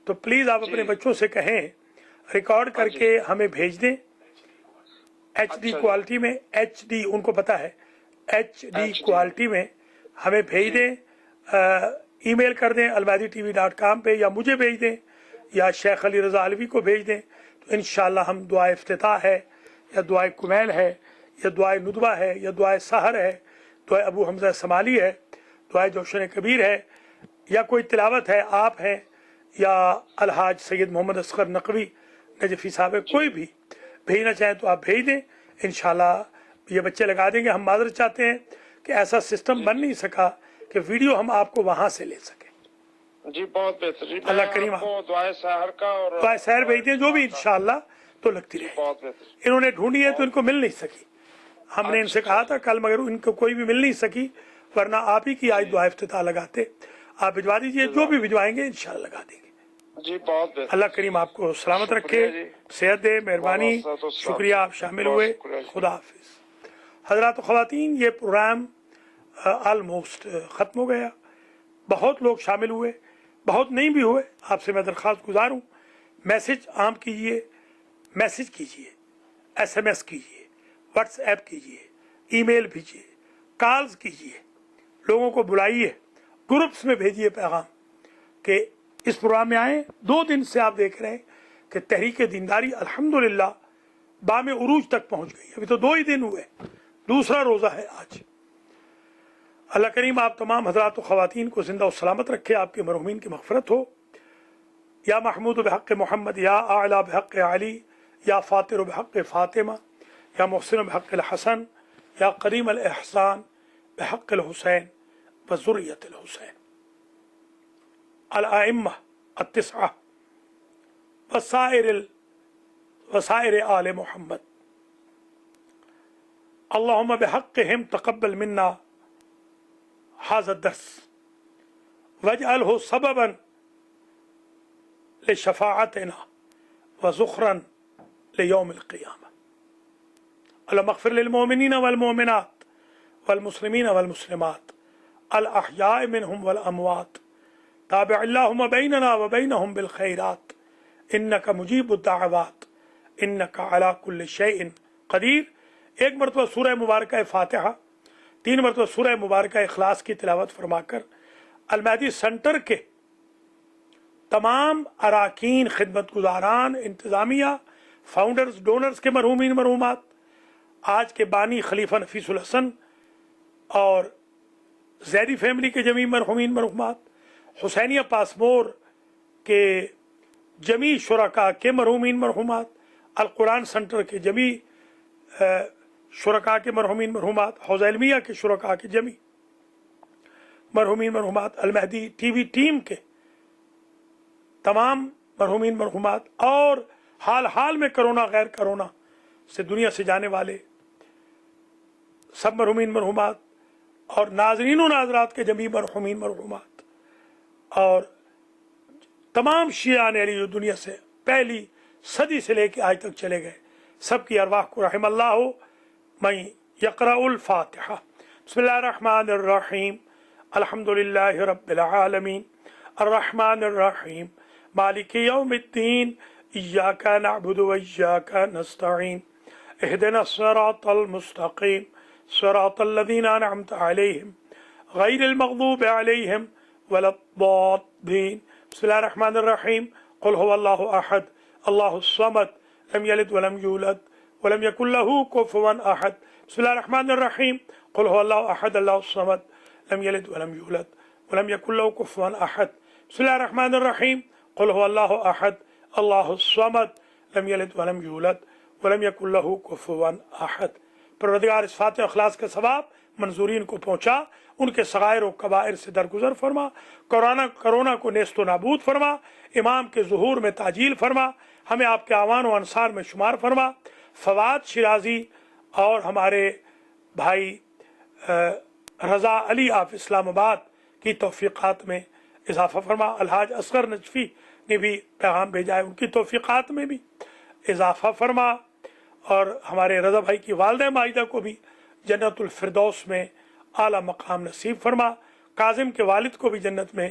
تو پلیز آپ اپنے بچوں سے کہیں ریکارڈ کر کے ہمیں بھیج دیں HD کوالٹی میں. HD ان کو پتا ہے، HD کوالٹی میں ہمیں بھیج دیں. ای میل کر دیں almahdi.tv.com پہ، یا مجھے بھیج دیں یا شیخ علی رضا علوی کو بھیج دیں. تو انشاءاللہ ہم دعائے افتتاح ہے یا دعائے کمیل ہے یا دعائے ندوہ ہے یا دعائے سحر ہے، دعائے ابو حمزہ سمالی ہے، دعائے جوشن کبیر ہے، یا کوئی تلاوت ہے آپ ہیں یا الحاج سید محمد اصغر نقوی نجفی صاحب، کوئی بھی بھیجنا چاہیں تو آپ بھیج دیں. انشاءاللہ یہ بچے لگا دیں گے. ہم معذرت چاہتے ہیں کہ ایسا سسٹم بن نہیں سکا کہ ویڈیو ہم آپ کو وہاں سے لے سکیں. جی بہت بہتر. جی اللہ کریم کو دعائے سحر کا اور دعائے سحر بھیج دیں، جو بھی انشاءاللہ تو لگتی رہے. بہت بہتر. انہوں نے ڈھونڈی ہے تو ان کو مل نہیں سکی. ہم نے ان سے کہا تھا کل، مگر ان کو کوئی بھی مل نہیں سکی، ورنہ آپ ہی کی آج دعائے افتتاح لگاتے. آپ بھجوا دیجئے، جو بھی بھجوائیں گے انشاءاللہ لگا دیں گے. جی بہت بہتر. اللہ کریم آپ کو سلامت رکھے، صحت دے، مہربانی. شکریہ آپ شامل ہوئے. خدا حافظ. حضرات و خواتین، یہ پروگرام آلموسٹ ختم ہو گیا. بہت لوگ شامل ہوئے، بہت نہیں بھی ہوئے. آپ سے میں درخواست گزار ہوں، میسج عام کیجئے، میسج کیجئے، SMS کیجئے، واٹس ایپ کیجئے، ای میل بھیجئے، کالز کیجئے، لوگوں کو بلائیے، گروپس میں بھیجئے پیغام کہ اس پروگرام میں آئیں. 2 دن سے آپ دیکھ رہے ہیں کہ تحریک دینداری الحمدللہ بام عروج تک پہنچ گئی. ابھی تو 2 ہی دن ہوئے، دوسرا روزہ ہے آج. اللہ کریم آپ تمام حضرات و خواتین کو زندہ و سلامت رکھے، آپ کے مرحومین کی مغفرت ہو. یا محمود بحق محمد، یا اعلی بحق علی، یا فاطر بحق فاطمہ، یا محسن بحق الحسن، یا قدیم الاحسان بحق الحسین وذریت الحسین. الائمہ التسعہ وسائر آل محمد، اللہم بحقہم تقبل منا هذا الدرس واجعله سببا لشفاعتنا وزخرا ليوم القيامة. اللهم اغفر للمؤمنين والمؤمنات والمسلمين والمسلمات الأحياء منهم والأموات. تابع اللهم بيننا وبينهم بالخيرات إنك مجيب الدعوات إنك على كل شيء قدير. 1 مرتبہ سورہ مبارکہ فاتحہ، 3 مرتبہ سورہ مبارکہ اخلاص کی تلاوت فرما کر المہدی سینٹر کے تمام اراکین، خدمت گزاران، انتظامیہ، فاؤنڈرز، ڈونرز کے مرحومین مرحومات، آج کے بانی خلیفہ نفیس الحسن اور زیدی فیملی کے جمیع مرحومین مرحومات، حسینیہ پاسمور کے جمیع شرکاء کے مرحومین مرحومات، القرآن سینٹر کے جمیع شرکاء کے مرحومین مرحومات، حوض علمیہ کے شرکاء کے جمیع مرحومین مرحومات، المہدی TV ٹیم کے تمام مرحومین مرحومات، اور حال حال میں کرونا غیر کرونا سے دنیا سے جانے والے سب مرحومین مرحومات، اور ناظرین و ناظرات کے جمیع مرحومین مرحومات، اور تمام شیعان علی جو دنیا سے پہلی صدی سے لے کے آج تک چلے گئے، سب کی ارواح کو رحم اللہ ہو. من یقرأ الفاتحہ. بسم اللہ الرحمن الرحیم. الحمدللہ رب العالمین الرحمن الرحیم مالک یوم الدین इय्याका नअबुदु व इय्याका नस्तईन इहदिना सिरातल मुस्तकीम सिरातल लज़ीना अनअमता अलैहिम गैरिल मग़दूबि अलैहिम वलद्दाल्लीन। बिस्मिल्लाहिर रहमानिर रहीम। कुल हुवल्लाहु अहद अल्लाहुस समद लम यलिद वलम यूलद वलम यकुल लहू कुफुवन अहद। बिस्मिल्लाहिर रहमानिर रहीम। कुल हुवल्लाहु अहद अल्लाहुस समद लम यलिद वलम यूलद वलम यकुल लहू कुफुवन अहद। बिस्मिल्लाहिर रहमानिर रहीम। कुल हुवल्लाहु अहद अल्लाहुस समद लम यलिद वलम यूलद वलम यकुल लहू कुफुवन अहद। परवरदिगार इस फातिहा इखलास का सवाब मंजूरीन को पहुँचा, उनके सगायर और कबायर से दरगुजर फरमा, कोरोना को नेस्त नाबूद फरमा, इमाम के ज़ुहूर में ताजील फरमा, हमें आपके आवान व अंसार में शुमार फरमा। फवाद शिराजी और हमारे भाई रज़ा अली ऑफ इस्लामाबाद की तौफीक़ात में इजाफ़ा फरमा। अलहाज असगर नजफ़ी ने भी पैगाम भेजा है, उनकी तौफीक़ात में भी इजाफ़ा फरमा। और हमारे रज़ा भाई की वालिदा माहिदा को भी जन्नतुल फिरदौस में आला मकाम नसीब फरमा। काजिम के वालिद को भी जन्नत में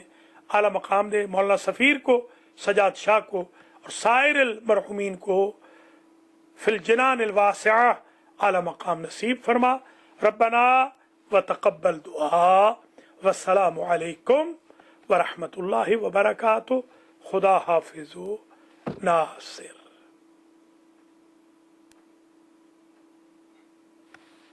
आला मकाम दे। मौलाना सफ़ीर को, सजाद शाह को और साइर मरहुमीन को फिल जिनानिल वासिआ आला मकाम नसीब फरमा। रब्बना व तक़ब्बल दुआ। वस्सलामु अलैकुम व रहमतुल्लाहि व बरकातुहू। खुदा हाफिज़ नासिर।